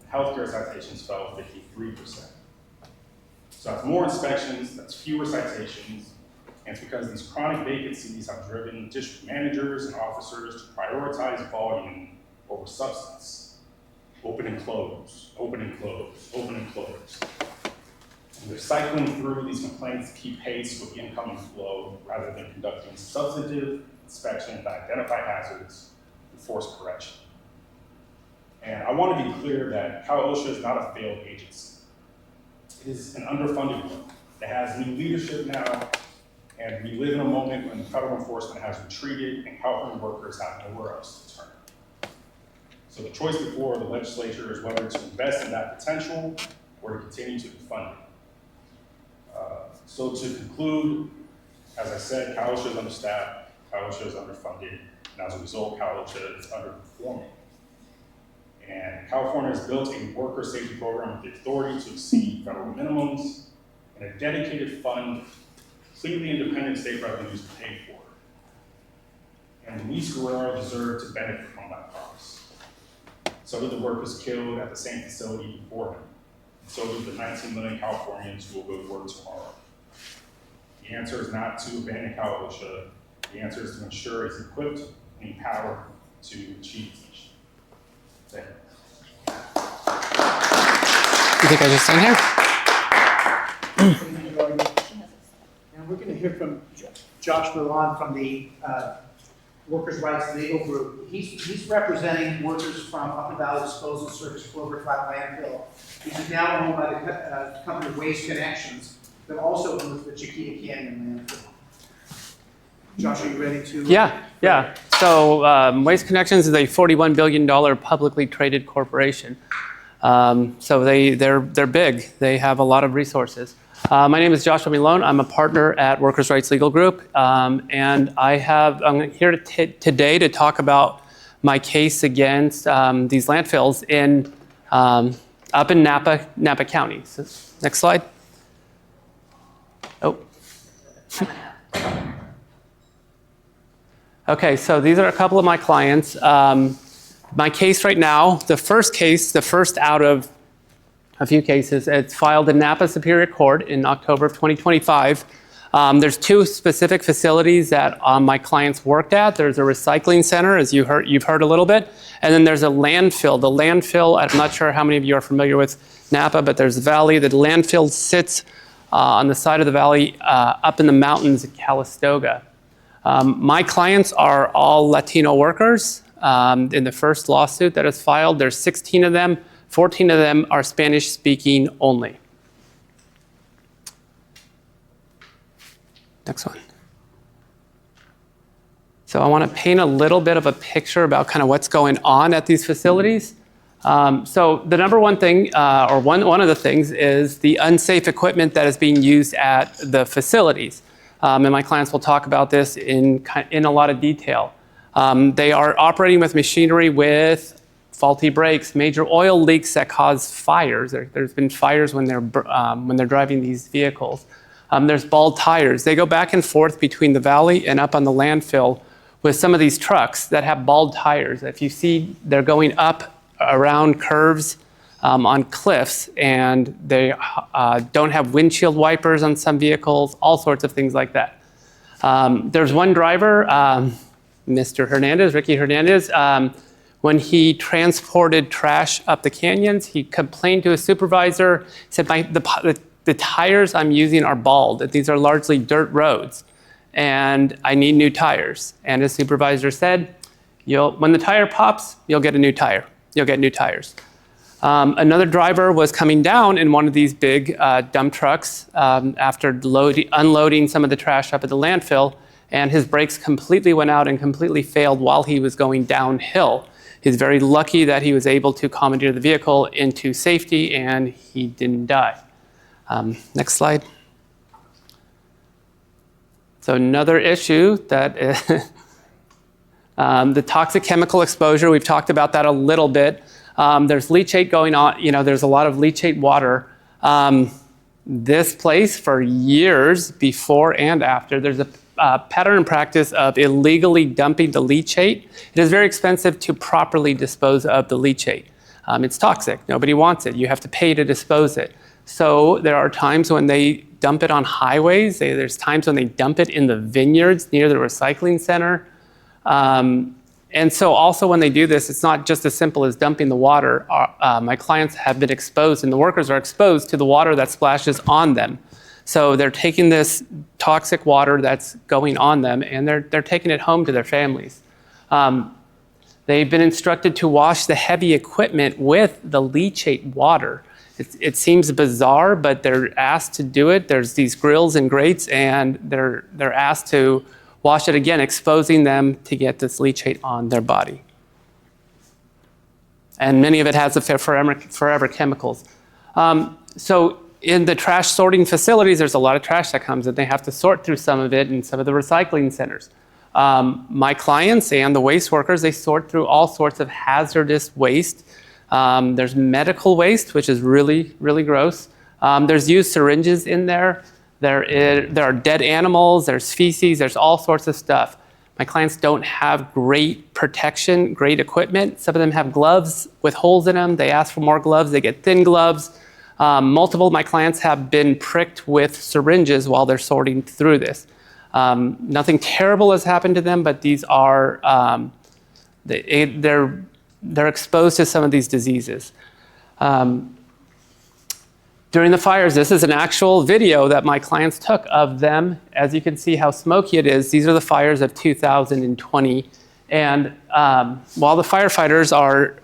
And healthcare citations fell 53%. So that's more inspections, that's fewer citations, and it's because these chronic vacancies have driven district managers and officers to prioritize volume over substance. Open and close, open and close, open and close. And they're cycling through these complaints to keep pace with the incoming flow rather than conducting substantive inspection to identify hazards and force correction. And I want to be clear that Cal OSHA is not a failed agency. It is an underfunded one that has new leadership now, and we live in a moment when federal enforcement has retreated and California workers have nowhere else to turn. So the choice before the legislature is whether to invest in that potential or to continue to defund it. So to conclude, as I said, Cal OSHA is understaffed, Cal OSHA is underfunded, and as a result, Cal OSHA is underperforming. And California has built a worker safety program with the authority to exceed federal minimums and a dedicated fund, completely independent state revenues to pay for it. And Luis Guerrero deserved to benefit from that promise. So did the workers killed at the same facility before him. So do the 19 million Californians who will go to work tomorrow. The answer is not to abandon Cal OSHA. The answer is to ensure it's equipped and empowered to achieve its mission. Thank you. You think I just stand here? And we're going to hear from Josh Milon from the Workers' Rights Legal Group. He's representing workers from Upper Valley Disposal Service, Clover Flat Landfill. He's now owned by the company Waste Connections, but also owns the Chiquita Canyon Landfill. Josh, are you ready to? Yeah. So Waste Connections is a $41 billion publicly traded corporation. So they're big. They have a lot of resources. My name is Joshua Milon. I'm a partner at Workers' Rights Legal Group, and I'm here today to talk about my case against these landfills in up in Napa County. So, next slide. Oh. Okay, so these are a couple of my clients. My case right now, the first out of a few cases, it's filed in Napa Superior Court in October of 2025. There's 2 specific facilities that my clients worked at. There's a recycling center, as you've heard a little bit, and then there's a landfill. The landfill, I'm not sure how many of you are familiar with Napa, but there's a valley. The landfill sits on the side of the valley up in the mountains of Calistoga. My clients are all Latino workers. In the first lawsuit that is filed, there's 16 of them. 14 of them are Spanish-speaking only. Next one. So I want to paint a little bit of a picture about kind of what's going on at these facilities. So the number one thing, or one of the things, is the unsafe equipment that is being used at the facilities. And my clients will talk about this in a lot of detail. They are operating with machinery with faulty brakes, major oil leaks that cause fires. There's been fires when they're driving these vehicles. There's bald tires. They go back and forth between the valley and up on the landfill with some of these trucks that have bald tires. If you see, they're going up around curves on cliffs, and they don't have windshield wipers on some vehicles, all sorts of things like that. There's one driver, Mr. Hernandez, Ricky Hernandez, when he transported trash up the canyons, he complained to his supervisor, said, the tires I'm using are bald. These are largely dirt roads, and I need new tires. And his supervisor said, when the tire pops, you'll get a new tire. You'll get new tires. Another driver was coming down in one of these big dump trucks after unloading some of the trash up at the landfill, and his brakes completely went out and completely failed while he was going downhill. He's very lucky that he was able to commandeer the vehicle into safety, and he didn't die. Next slide. So another issue that is the toxic chemical exposure. We've talked about that a little bit. There's leachate going on. There's a lot of leachate water. This place, for years before and after, there's a pattern and practice of illegally dumping the leachate. It is very expensive to properly dispose of the leachate. It's toxic. Nobody wants it. You have to pay to dispose it. So there are times when they dump it on highways. There's times when they dump it in the vineyards near the recycling center. And so also when they do this, it's not just as simple as dumping the water. My clients have been exposed, and the workers are exposed to the water that splashes on them. So they're taking this toxic water that's going on them, and they're taking it home to their families. They've been instructed to wash the heavy equipment with the leachate water. It seems bizarre, but they're asked to do it. There's these grills and grates, and they're asked to wash it again, exposing them to get this leachate on their body. And many of it has the forever chemicals. So in the trash sorting facilities, there's a lot of trash that comes, and they have to sort through some of it in some of the recycling centers. My clients and the waste workers, they sort through all sorts of hazardous waste. There's medical waste, which is really, really gross. There's used syringes in there. There are dead animals, there's feces, there's all sorts of stuff. My clients don't have great protection, great equipment. Some of them have gloves with holes in them. They ask for more gloves, they get thin gloves. Multiple of my clients have been pricked with syringes while they're sorting through this. Nothing terrible has happened to them, but these are, they're exposed to some of these diseases. During the fires, this is an actual video that my clients took of them. As you can see how smoky it is, these are the fires of 2020. And while the firefighters are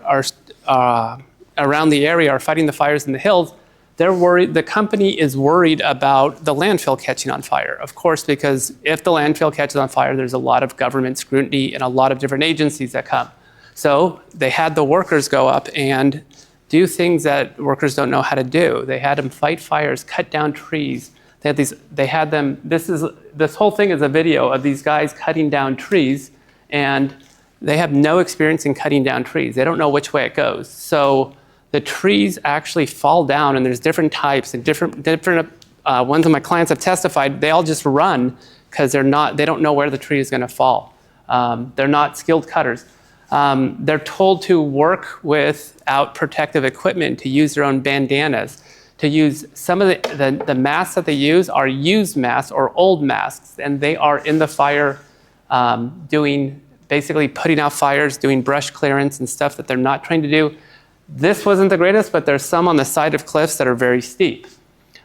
around the area, are fighting the fires in the hills, they're worried. The company is worried about the landfill catching on fire. Of course, because if the landfill catches on fire, there's a lot of government scrutiny and a lot of different agencies that come. So they had the workers go up and do things that workers don't know how to do. They had them fight fires, cut down trees. This whole thing is a video of these guys cutting down trees, and they have no experience in cutting down trees. They don't know which way it goes. So the trees actually fall down, and there's different types, and different ones of my clients have testified, they all just run because they don't know where the tree is gonna fall. They're not skilled cutters. They're told to work without protective equipment, to use their own bandanas, to use some of the masks that they use are used masks or old masks, and they are in the fire basically putting out fires, doing brush clearance and stuff that they're not trained to do. This wasn't the greatest, but there's some on the side of cliffs that are very steep.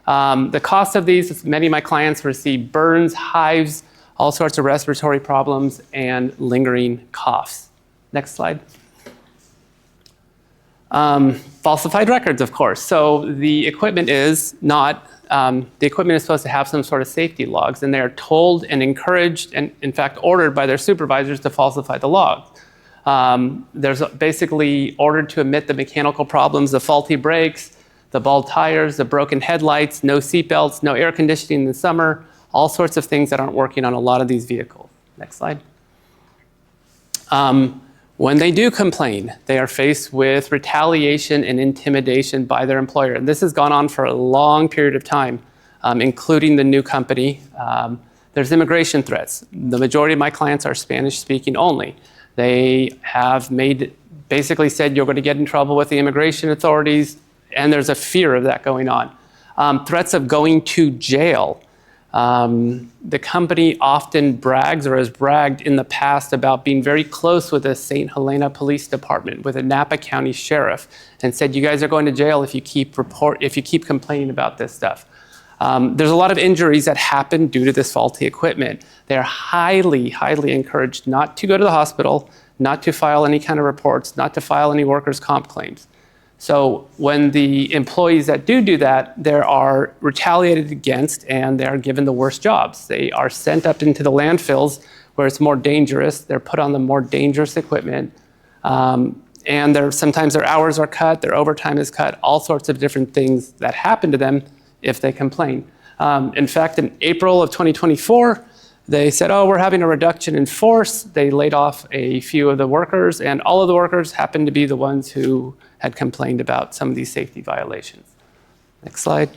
The cost of these, many of my clients receive burns, hives, all sorts of respiratory problems, and lingering coughs. Next slide. Falsified records, of course. So the equipment is not, the equipment is supposed to have some sort of safety logs, and they are told and encouraged and in fact ordered by their supervisors to falsify the logs. There's basically ordered to omit the mechanical problems, the faulty brakes, the bald tires, the broken headlights, no seatbelts, no air conditioning in the summer, all sorts of things that aren't working on a lot of these vehicles. Next slide. When they do complain, they are faced with retaliation and intimidation by their employer. And this has gone on for a long period of time, including the new company. There's immigration threats. The majority of my clients are Spanish speaking only. They have basically said you're going to get in trouble with the immigration authorities, and there's a fear of that going on. Threats of going to jail. The company often brags or has bragged in the past about being very close with the St. Helena Police Department, with a Napa County Sheriff, and said you guys are going to jail if you keep complaining about this stuff. There's a lot of injuries that happen due to this faulty equipment. They're highly, highly encouraged not to go to the hospital, not to file any kind of reports, not to file any workers' comp claims. So when the employees that do that, they are retaliated against and they are given the worst jobs. They are sent up into the landfills where it's more dangerous. They're put on the more dangerous equipment. And sometimes their hours are cut, their overtime is cut, all sorts of different things that happen to them if they complain. In fact, in April of 2024, they said, oh, we're having a reduction in force. They laid off a few of the workers, and all of the workers happened to be the ones who had complained about some of these safety violations. Next slide.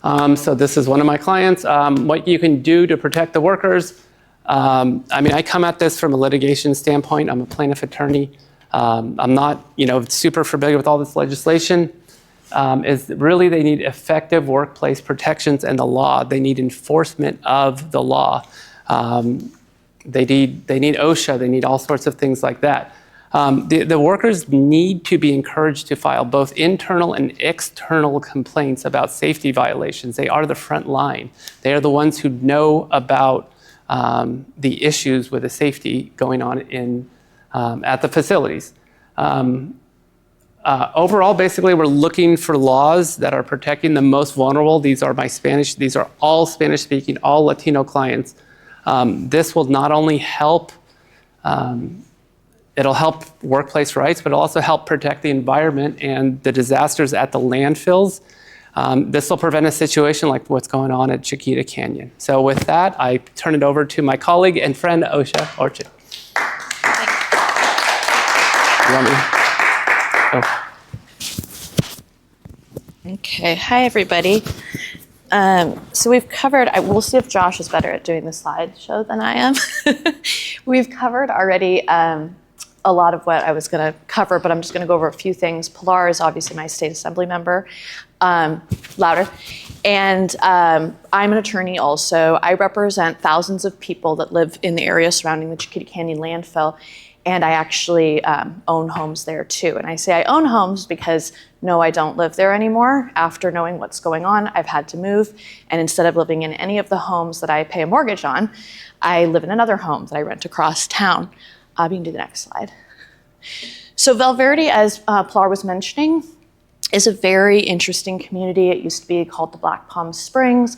So this is one of my clients. What you can do to protect the workers. I come at this from a litigation standpoint. I'm a plaintiff attorney. I'm not, super familiar with all this legislation. Is really they need effective workplace protections and the law. They need enforcement of the law. They need OSHA. They need all sorts of things like that. The workers need to be encouraged to file both internal and external complaints about safety violations. They are the front line. They are the ones who know about the issues with the safety going on at the facilities. Overall, basically, we're looking for laws that are protecting the most vulnerable. These are all Spanish-speaking, all Latino clients. This will not only help, it'll help workplace rights, but it'll also help protect the environment and the disasters at the landfills. This will prevent a situation like what's going on at Chiquita Canyon. So with that, I turn it over to my colleague and friend, Oshea, Orchid. You want me? Oh. Okay, hi everybody. So we've covered, we'll see if Josh is better at doing the slideshow than I am. We've covered already a lot of what I was gonna cover, but I'm just gonna go over a few things. Pilar is obviously my state assembly member, louder. And I'm an attorney also. I represent thousands of people that live in the area surrounding the Chiquita Canyon landfill. And I actually own homes there too. And I say I own homes because no, I don't live there anymore. After knowing what's going on, I've had to move. And instead of living in any of the homes that I pay a mortgage on, I live in another home that I rent across town. You can do the next slide. So Verde, as Pilar was mentioning, is a very interesting community. It used to be called the Black Palm Springs.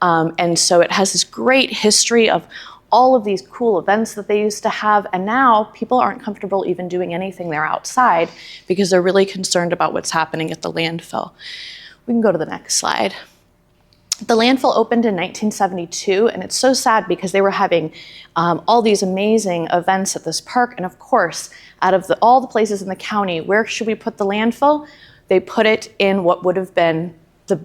And so it has this great history of all of these cool events that they used to have, and now people aren't comfortable even doing anything there outside because they're really concerned about what's happening at the landfill. We can go to the next slide. The landfill opened in 1972, and it's so sad because they were having all these amazing events at this park, and of course, out of all the places in the county, where should we put the landfill? They put it in what would have been the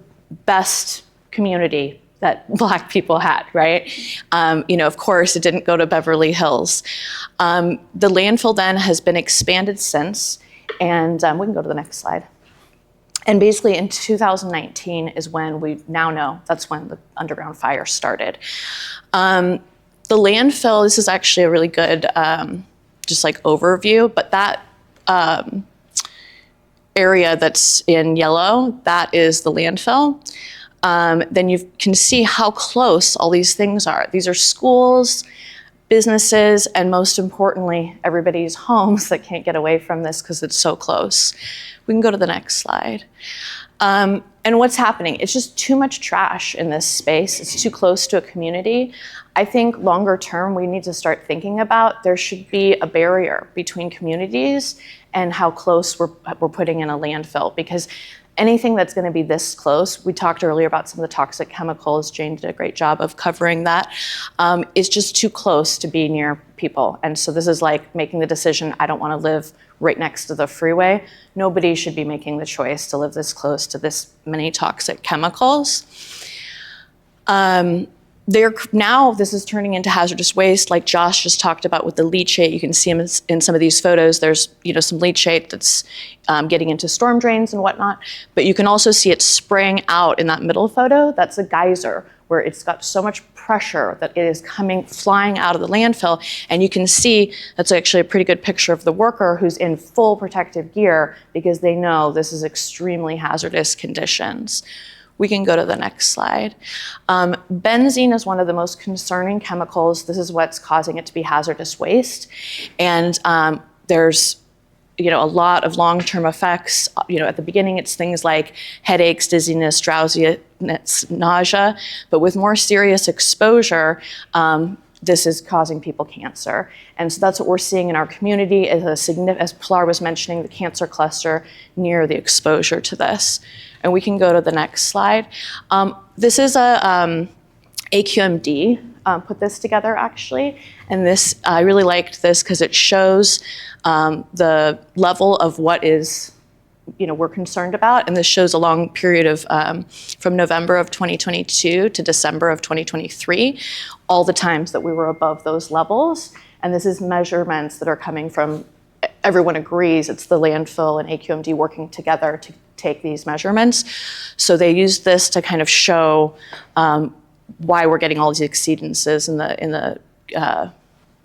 best community that Black people had, right? Of course, it didn't go to Beverly Hills. The landfill then has been expanded since, and we can go to the next slide. And basically in 2019 is when we now know, that's when the underground fire started. The landfill, this is actually a really good just like overview, but that area that's in yellow, that is the landfill. Then you can see how close all these things are. These are schools, businesses, and most importantly, everybody's homes that can't get away from this because it's so close. We can go to the next slide. And what's happening? It's just too much trash in this space. It's too close to a community. I think longer term, we need to start thinking about there should be a barrier between communities and how close we're putting in a landfill, because anything that's going to be this close, we talked earlier about some of the toxic chemicals, Jane did a great job of covering that, is just too close to be near people. And so this is like making the decision, I don't want to live right next to the freeway. Nobody should be making the choice to live this close to this many toxic chemicals. Now this is turning into hazardous waste, like Josh just talked about with the leachate. You can see in some of these photos, there's some leachate that's getting into storm drains and whatnot, but you can also see it spraying out in that middle photo. That's a geyser where it's got so much pressure that it is flying out of the landfill. And you can see that's actually a pretty good picture of the worker who's in full protective gear because they know this is extremely hazardous conditions. We can go to the next slide. Benzene is one of the most concerning chemicals. This is what's causing it to be hazardous waste. And there's a lot of long-term effects. At the beginning, it's things like headaches, dizziness, drowsiness, nausea. But with more serious exposure, this is causing people cancer. And so that's what we're seeing in our community as Pilar was mentioning, the cancer cluster near the exposure to this. And we can go to the next slide. This is a AQMD put this together actually. And this, I really liked this because it shows the level of what is, we're concerned about. And this shows a long period of from November of 2022 to December of 2023, all the times that we were above those levels. And this is measurements that are coming from, everyone agrees, it's the landfill and AQMD working together to take these measurements. So they use this to kind of show why we're getting all these exceedances in the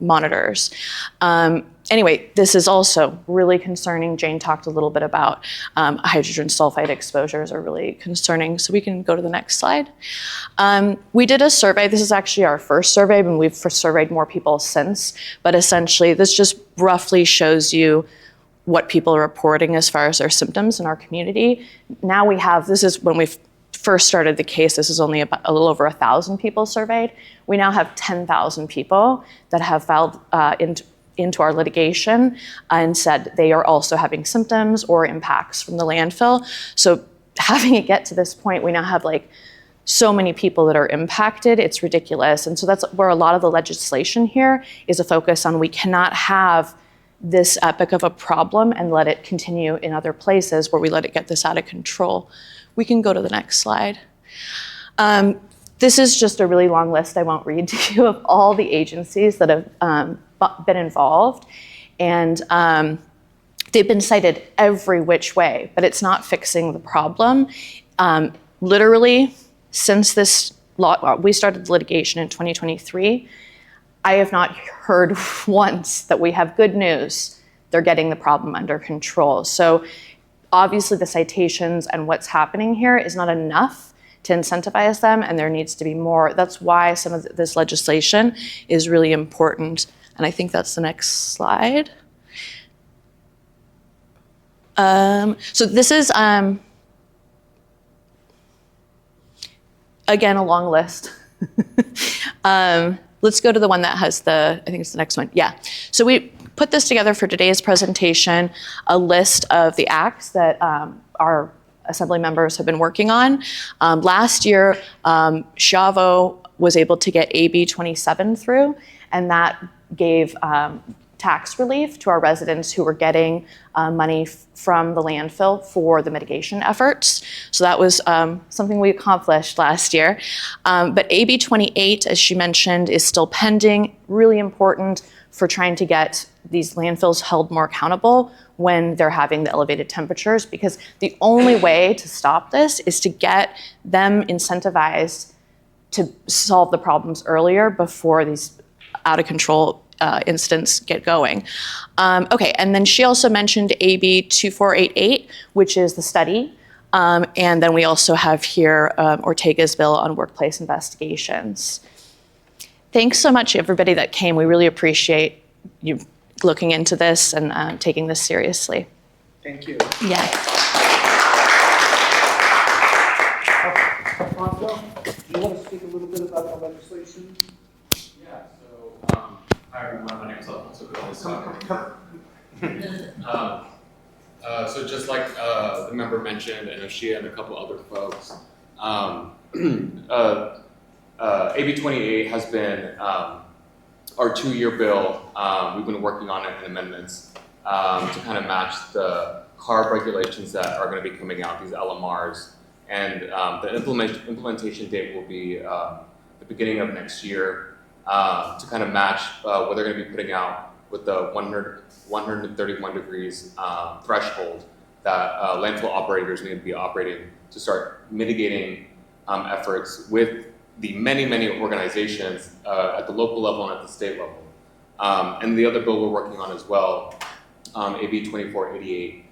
monitors. Anyway, this is also really concerning. Jane talked a little bit about hydrogen sulfide exposures are really concerning. So we can go to the next slide. We did a survey. This is actually our first survey, and we've surveyed more people since. But essentially, this just roughly shows you what people are reporting as far as their symptoms in our community. Now we have, this is when we first started the case, this is only about a little over 1,000 people surveyed. We now have 10,000 people that have filed into our litigation and said they are also having symptoms or impacts from the landfill. So having it get to this point, we now have so many people that are impacted, it's ridiculous. And so that's where a lot of the legislation here is a focus on. We cannot have this epic of a problem and let it continue in other places where we let it get this out of control. We can go to the next slide. This is just a really long list I won't read to you of all the agencies that have been involved. And they've been cited every which way, but it's not fixing the problem. Literally, since this we started the litigation in 2023, I have not heard once that we have good news. They're getting the problem under control. So obviously the citations and what's happening here is not enough to incentivize them, and there needs to be more. That's why some of this legislation is really important. And I think that's the next slide. So this is, again, a long list. Let's go to the one that has I think it's the next one. Yeah. So we put this together for today's presentation, a list of the acts that our Assembly members have been working on. Last year, Schiavo was able to get AB 27 through, and that gave tax relief to our residents who were getting money from the landfill for the mitigation efforts. So that was something we accomplished last year. But AB 28, as she mentioned, is still pending, really important for trying to get these landfills held more accountable when they're having the elevated temperatures, because the only way to stop this is to get them incentivized to solve the problems earlier before these out of control incidents get going. Okay, and then she also mentioned AB 2488, which is the study. And then we also have here Ortega's bill on workplace investigations. Thanks so much, everybody that came. We really appreciate you looking into this and taking this seriously. Thank you. Yeah. Alfonso, do you want to speak a little bit about the legislation? Yeah, so, hi everyone, my name is Alfonso. So just like the member mentioned, and Oshea and a couple other folks, AB 28 has been our 2-year bill. We've been working on it in amendments to kind of match the CARB regulations that are going to be coming out, these LMRs. And the implementation date will be the beginning of next year to kind of match what they're going to be putting out with the 131 degrees threshold that landfill operators need to be operating to start mitigating efforts with the many organizations at the local level and at the state level. And the other bill we're working on as well, AB 2488,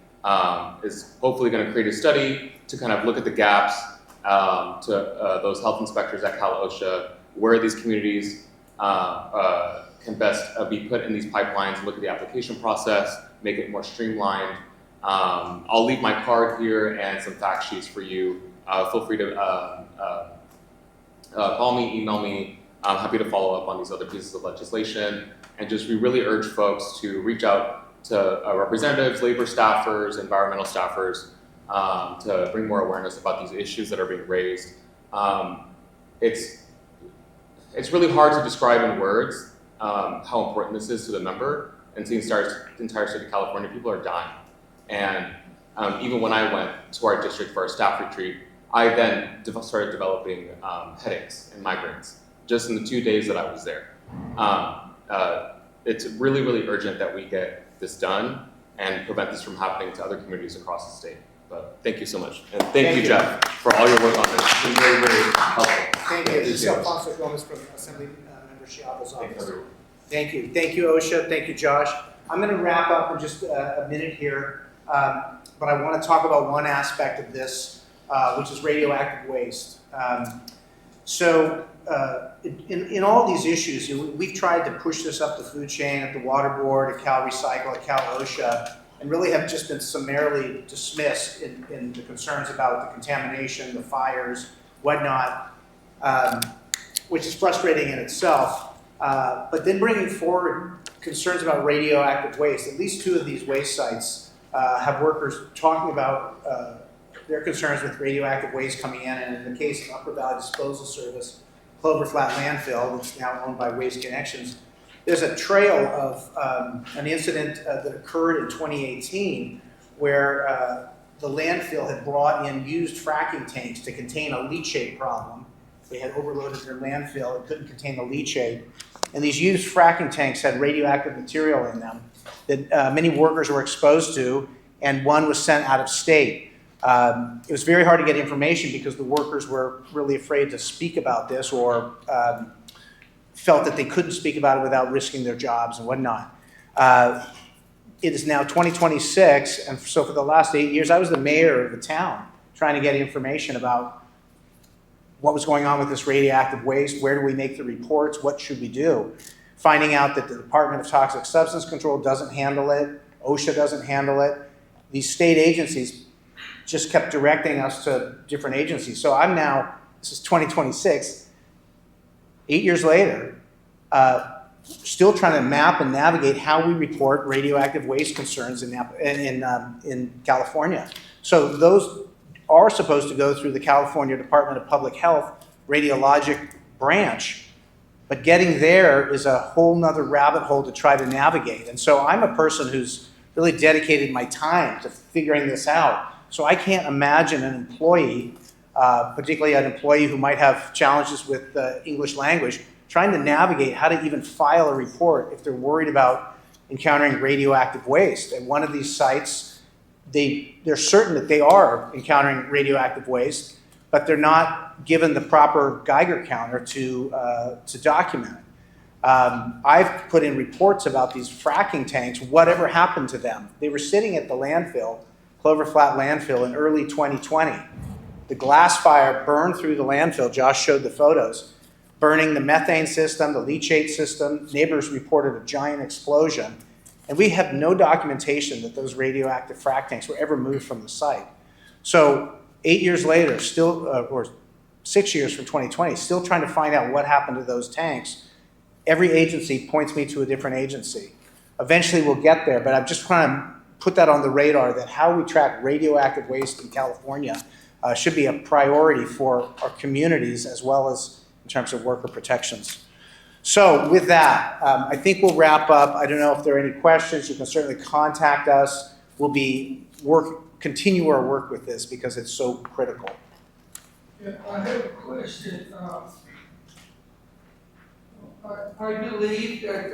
is hopefully going to create a study to kind of look at the gaps to those health inspectors at OSHA, where these communities can best be put in these pipelines, look at the application process, make it more streamlined. I'll leave my card here and some fact sheets for you. Feel free to call me, email me. I'm happy to follow up on these other pieces of legislation. And just we really urge folks to reach out to representatives, labor staffers, environmental staffers, to bring more awareness about these issues that are being raised. It's really hard to describe in words how important this is to the member, and the entire state of California. People are dying. And even when I went to our district for a staff retreat, I then started developing headaches and migraines just in the 2 days that I was there. It's really urgent that we get this done and prevent this from happening to other communities across the state. But thank you so much. And thank you, Geoff, for all your work on this. It's been very helpful. Thank you. This is Alfonso Gomez from Assemblymember Schiavo's office. Thank you. Thank you, OSHA. Thank you, Josh. I'm going to wrap up in just a minute here, but I want to talk about one aspect of this, which is radioactive waste. In all these issues, we've tried to push this up the food chain at the Water Board, at Cal Recycle, at Cal OSHA, and really have just been summarily dismissed in the concerns about the contamination, the fires, whatnot, which is frustrating in itself. But then bringing forward concerns about radioactive waste, at least 2 of these waste sites have workers talking about their concerns with radioactive waste coming in, and in the case of Upper Valley Disposal Service, Clover Flat Landfill, which is now owned by Waste Connections, there's a trail of an incident that occurred in 2018 where the landfill had brought in used fracking tanks to contain a leachate problem. They had overloaded their landfill and couldn't contain the leachate. And these used fracking tanks had radioactive material in them that many workers were exposed to, and one was sent out of state. It was very hard to get information because the workers were really afraid to speak about this, or felt that they couldn't speak about it without risking their jobs and whatnot. It is now 2026, and so for the last 8 years, I was the mayor of the town trying to get information about what was going on with this radioactive waste, where do we make the reports, what should we do? Finding out that the Department of Toxic Substance Control doesn't handle it, OSHA doesn't handle it. These state agencies just kept directing us to different agencies. So I'm now, this is 2026, 8 years later, still trying to map and navigate how we report radioactive waste concerns in California. So those are supposed to go through the California Department of Public Health radiologic branch, but getting there is a whole nother rabbit hole to try to navigate. And so I'm a person who's really dedicated my time to figuring this out. So I can't imagine an employee, particularly an employee who might have challenges with the English language, trying to navigate how to even file a report if they're worried about encountering radioactive waste. At one of these sites, they're certain that they are encountering radioactive waste, but they're not given the proper Geiger counter to document it. I've put in reports about these fracking tanks, whatever happened to them. They were sitting at the landfill, Clover Flat Landfill, in early 2020. The glass fire burned through the landfill. Josh showed the photos, burning the methane system, the leachate system. Neighbors reported a giant explosion. And we have no documentation that those radioactive frac tanks were ever moved from the site. So 8 years later, still, or 6 years from 2020, still trying to find out what happened to those tanks. Every agency points me to a different agency. Eventually we'll get there, but I'm just trying to put that on the radar, that how we track radioactive waste in California should be a priority for our communities as well as in terms of worker protections. So with that, I think we'll wrap up. I don't know if there are any questions. You can certainly contact us. We'll continue our work with this because it's so critical. Yeah, I have a question. I believe that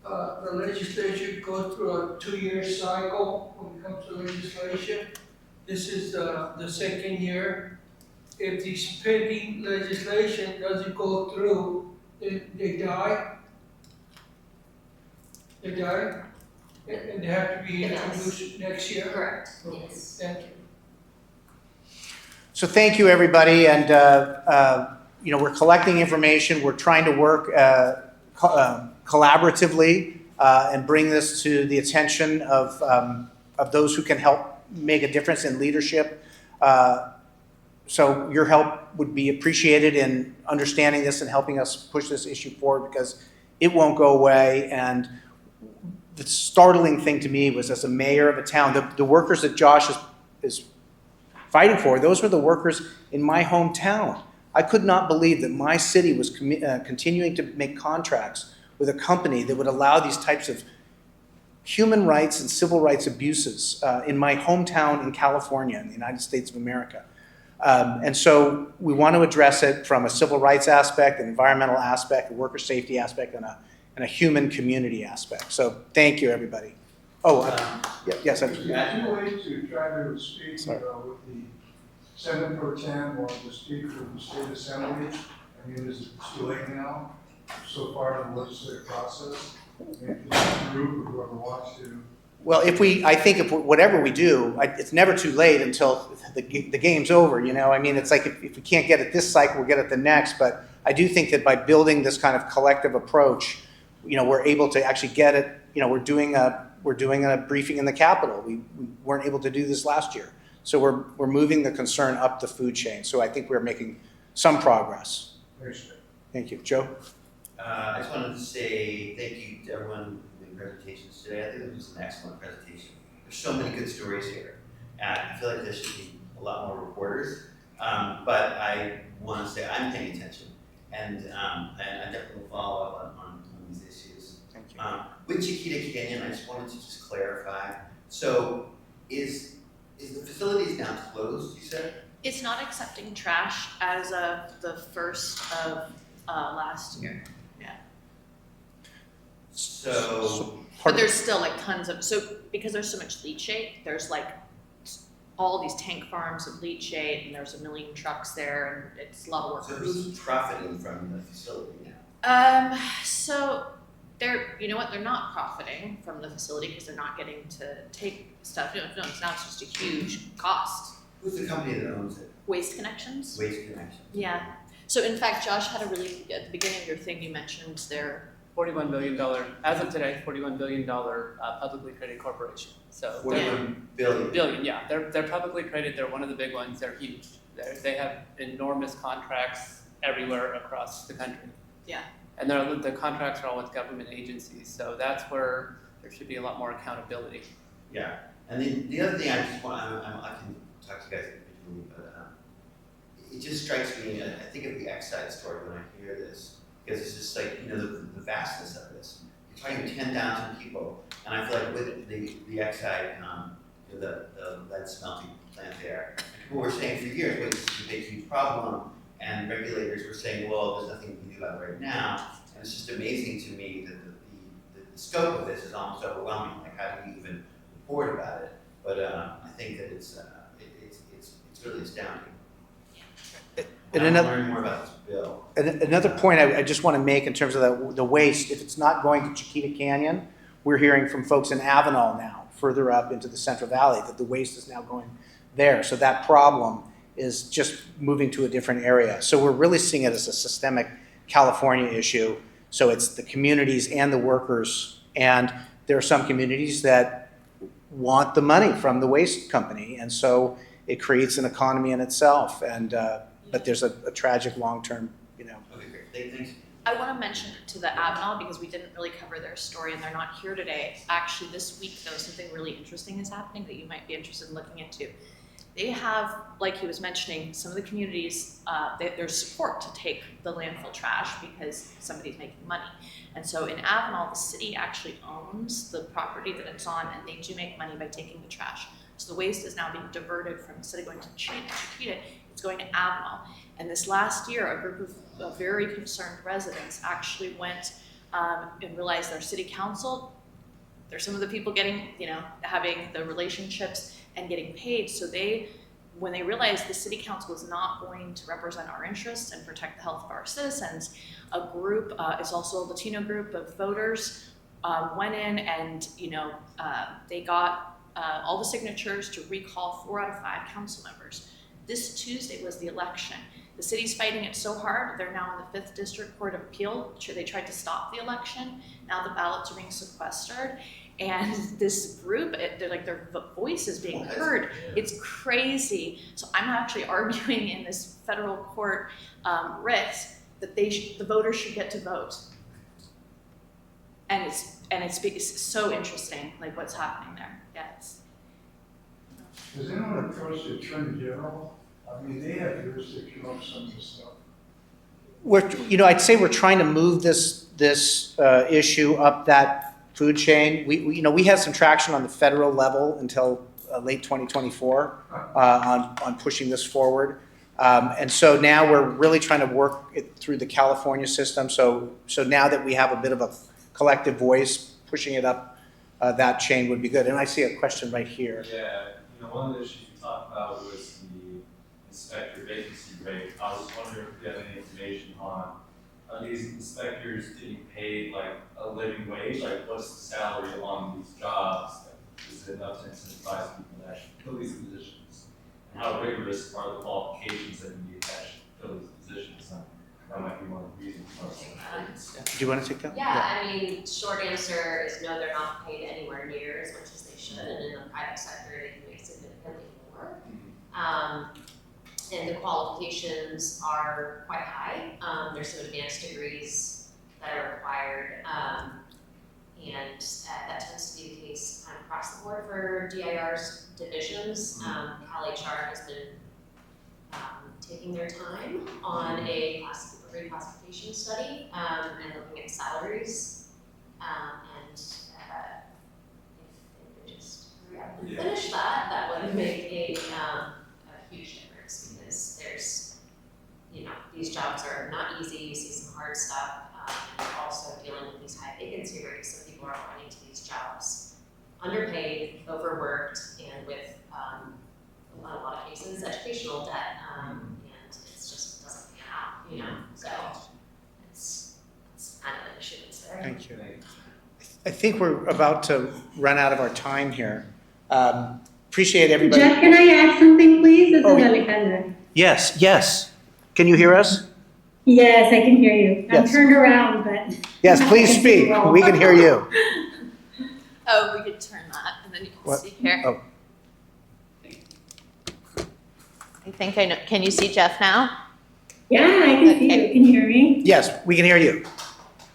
the legislature goes through a 2-year cycle when it comes to legislation. This is the second year. If this pending legislation doesn't go through, they die. They die, and they have to be introduced next year. Correct. Okay, Yes. thank you. So thank you, everybody, and we're collecting information. We're trying to work collaboratively and bring this to the attention of those who can help make a difference in leadership. So your help would be appreciated in understanding this and helping us push this issue forward because it won't go away. And the startling thing to me was, as a mayor of a town, the workers that Josh is fighting for, those were the workers in my hometown. I could not believe that my city was continuing to make contracts with a company that would allow these types of human rights and civil rights abuses in my hometown in California, in the United States of America. And so we want to address it from a civil rights aspect, an environmental aspect, a worker safety aspect, and a human community aspect. So thank you, everybody. Oh, yes. Is there any way to try to speak with the Senate Pro Tem or the Speaker of the State Assembly? I mean, is it too late now, so far in the legislative process? Maybe the group or whoever wants to. Well, if whatever we do, it's never too late until the game's over, you know? I mean, it's like if we can't get it this cycle, we'll get it the next. But I do think that by building this kind of collective approach, we're able to actually get it. We're doing a briefing in the Capitol. We weren't able to do this last year. So we're moving the concern up the food chain. So I think we're making some progress. Thank you. Joe? I just wanted to say thank you to everyone who made presentations today. I think it was an excellent presentation. There's so many good stories here. And I feel like there should be a lot more reporters. But I want to say I'm paying attention. And I definitely will follow up on these issues. Thank you. With Chiquita Canyon, I just wanted to just clarify. So is the facilities now closed, you said? It's not accepting trash as of the first of last year. Yeah. But there's still like tons of, because there's so much leachate, there's like all these tank farms of leachate, and there's 1 million trucks there, and it's a lot of workers. So who's profiting from the facility now? So they're not profiting from the facility because they're not getting to take stuff. No, it's just a huge cost. Who's the company that owns it? Waste Connections. Waste Connections. Yeah. So in fact, Josh had at the beginning of your thing, you mentioned their $41 billion, as of today, $41 billion publicly traded corporation. So 41 billion. Yeah. They're publicly traded. They're one of the big ones. They're huge. They have enormous contracts everywhere across the country. Yeah. And the contracts are all with government agencies. So that's where there should be a lot more accountability. Yeah. And the other thing I just want, I can talk to you guys individually, but it just strikes me, I think of the excise story when I hear this, because it's just like, the vastness of this. You're talking 10,000 people, and I feel like with the excise, the lead smelting plant there, people were saying for years, wait, this is a big, huge problem, and regulators were saying, well, there's nothing we can do about it right now, and it's just amazing to me that the scope of this is almost overwhelming. Like, how do you even report about it? But I think that it's really astounding. And I'm learning more about this bill. Another point I just want to make in terms of the waste, if it's not going to Chiquita Canyon, we're hearing from folks in Avenal now, further up into the Central Valley, that the waste is now going there. So that problem is just moving to a different area. So we're really seeing it as a systemic California issue. So it's the communities and the workers, and there are some communities that want the money from the waste company, and so it creates an economy in itself. And but there's a tragic long-term, Okay, great. Thanks. I want to mention to the Avenal, because we didn't really cover their story and they're not here today. Actually, this week though, something really interesting is happening that you might be interested in looking into. They have, like he was mentioning, some of the communities, there's support to take the landfill trash because somebody's making money. And so in Avenal, the city actually owns the property that it's on, and they do make money by taking the trash. So the waste is now being diverted from instead of going to treat it, it's going to Avenal. And this last year, a group of very concerned residents actually went and realized their city council, they're some of the people getting, having the relationships and getting paid. So when they realized the city council was not going to represent our interests and protect the health of our citizens, a group, it's also a Latino group of voters, went in and, they got all the signatures to recall 4 out of 5 council members. This Tuesday was the election. The city's fighting it so hard, they're now in the 5th District Court of Appeal. They tried to stop the election. Now the ballots are being sequestered. And this group, their voice is being heard. It's crazy. So I'm actually arguing in this federal court writ that the voters should get to vote. And it's so interesting, like what's happening there. Yes. Has anyone approached the Attorney General? I mean, they have jurisdiction over some of this stuff. I'd say we're trying to move this issue up that food chain. We had some traction on the federal level until late 2024 on pushing this forward. And so now we're really trying to work it through the California system. So now that we have a bit of a collective voice, pushing it up that chain would be good. And I see a question right here. Yeah, one of the issues you talked about was the inspector vacancy rate. I was wondering if you have any information on, are these inspectors getting paid like a living wage? Like what's the salary on these jobs? Is it enough to incentivize people to actually fill these positions? And how rigorous are the qualifications that need to actually fill these positions? That might be one of the reasons. Do you want to take that? Yeah, I mean, short answer is no, they're not paid anywhere near as much as they should. And in the private sector, they can make significantly more. And the qualifications are quite high. There's some advanced degrees that are required. And that tends to be the case kind of across the board for DIR's divisions. CalHR has been taking their time on a reclassification study and looking at salaries. And if they just finish that would make a huge difference, because there's, these jobs are not easy. You see some hard stuff, and you're also dealing with these high vacancy rates, so people are running to these jobs underpaid, overworked, and with in a lot of cases educational debt, and it just doesn't pan out, so it's kind of an issue that's there. Thank you. I think we're about to run out of our time here. Appreciate everybody. Geoff, can I add something, please? This is Alejandra. Yes. Can you hear us? Yes, I can hear you. I'm Yes. turned around, but. Yes, please speak. We can hear you. Oh, we could turn that, and then you can What? see here. Oh. I think I know. Can you see Geoff now? Yeah, I can see you. Can you hear me? Yes, we can hear you.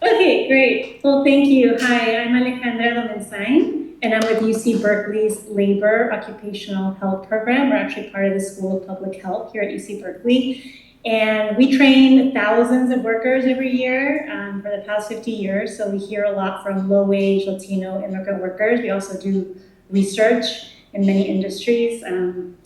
Okay, great. Well, thank you. Hi, I'm Alejandra Lomensain, and I'm with UC Berkeley's Labor Occupational Health Program. We're actually part of the School of Public Health here at UC Berkeley. And we train thousands of workers every year for the past 50 years. So we hear a lot from low-wage Latino immigrant workers. We also do research in many industries, and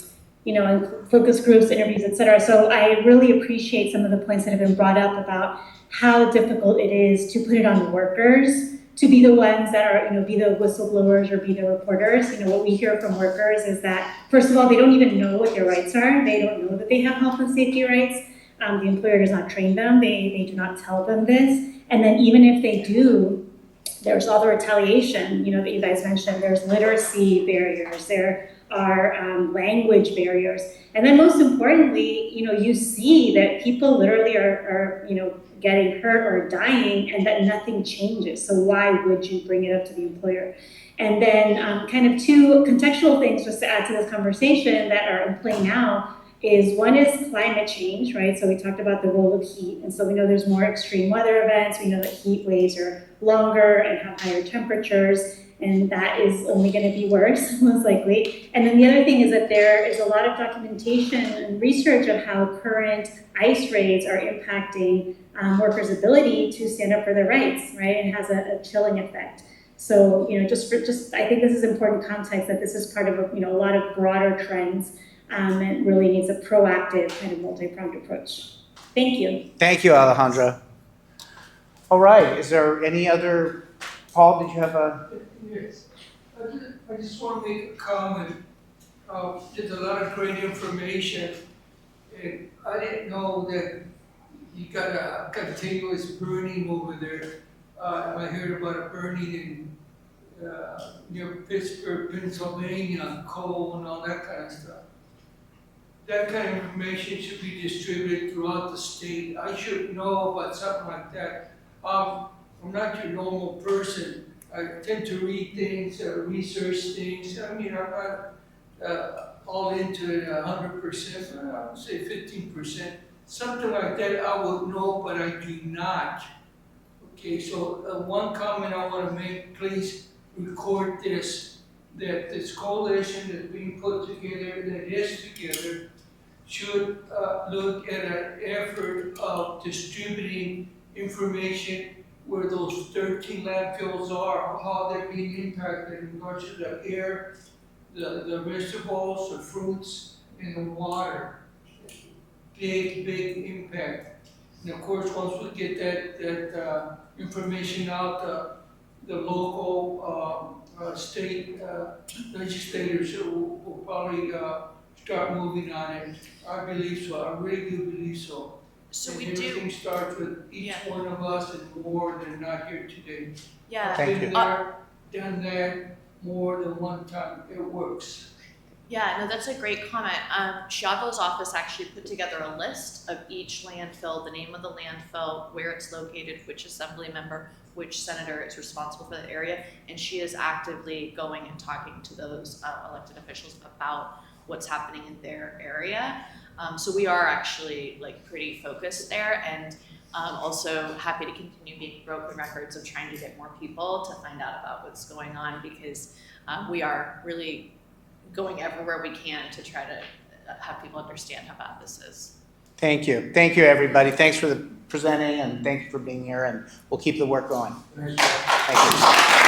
focus groups, interviews, et cetera. So I really appreciate some of the points that have been brought up about how difficult it is to put it on the workers to be the ones that are, be the whistleblowers or be the reporters. What we hear from workers is that, first of all, they don't even know what their rights are. They don't know that they have health and safety rights. The employer does not train them. They do not tell them this. And then even if they do, there's all the retaliation, that you guys mentioned. There's literacy barriers. There are language barriers. And then most importantly, you see that people literally are getting hurt or dying, and that nothing changes. So why would you bring it up to the employer? And then kind of two contextual things just to add to this conversation that are in play now is one is climate change, right? So we talked about the role of heat, and so we know there's more extreme weather events. We know that heat waves are longer and have higher temperatures, and that is only going to be worse, most likely. And then the other thing is that there is a lot of documentation and research of how current ice raids are impacting workers' ability to stand up for their rights, right? And has a chilling effect. So, I think this is important context that this is part of a lot of broader trends, and really needs a proactive kind of multi-pronged approach. Thank you. Thank you, Alejandra. All right, is there any other, Paul, did you have a? Yes, I just want to make a comment. There's a lot of great information, and I didn't know that you got a continuous burning over there. I heard about a burning in near Pittsburgh, Pennsylvania, coal and all that kind of stuff. That kind of information should be distributed throughout the state. I should know about something like that. I'm not your normal person. I tend to read things, research things. I mean, I'm not all into it 100%, I would say 15%. Something like that I would know, but I do not. Okay, so one comment I want to make, please record this, that this coalition that's being put together, that is together, should look at an effort of distributing information where those 13 landfills are, how they're being impacted in regards to the air, the vegetables, the fruits, and the water. Big impact. And of course, once we get that information out, the local, state legislators will probably start moving on it. I believe so. I really do believe so. So and we everything starts with each one of us and more than not here today. Yeah. I've been there, done that more than one time. It works. Yeah, no, that's a great comment. Schiavo's office actually put together a list of each landfill, the name of the landfill, where it's located, which assembly member, which senator is responsible for the area, and she is actively going and talking to those elected officials about what's happening in their area. So we are actually pretty focused there, and also happy to continue being broken records of trying to get more people to find out about what's going on, because we are really going everywhere we can to try to have people understand how bad this is. Thank you. Thank you, everybody. Thanks for presenting, and thank you for being here, and we'll keep the work going. Thank you.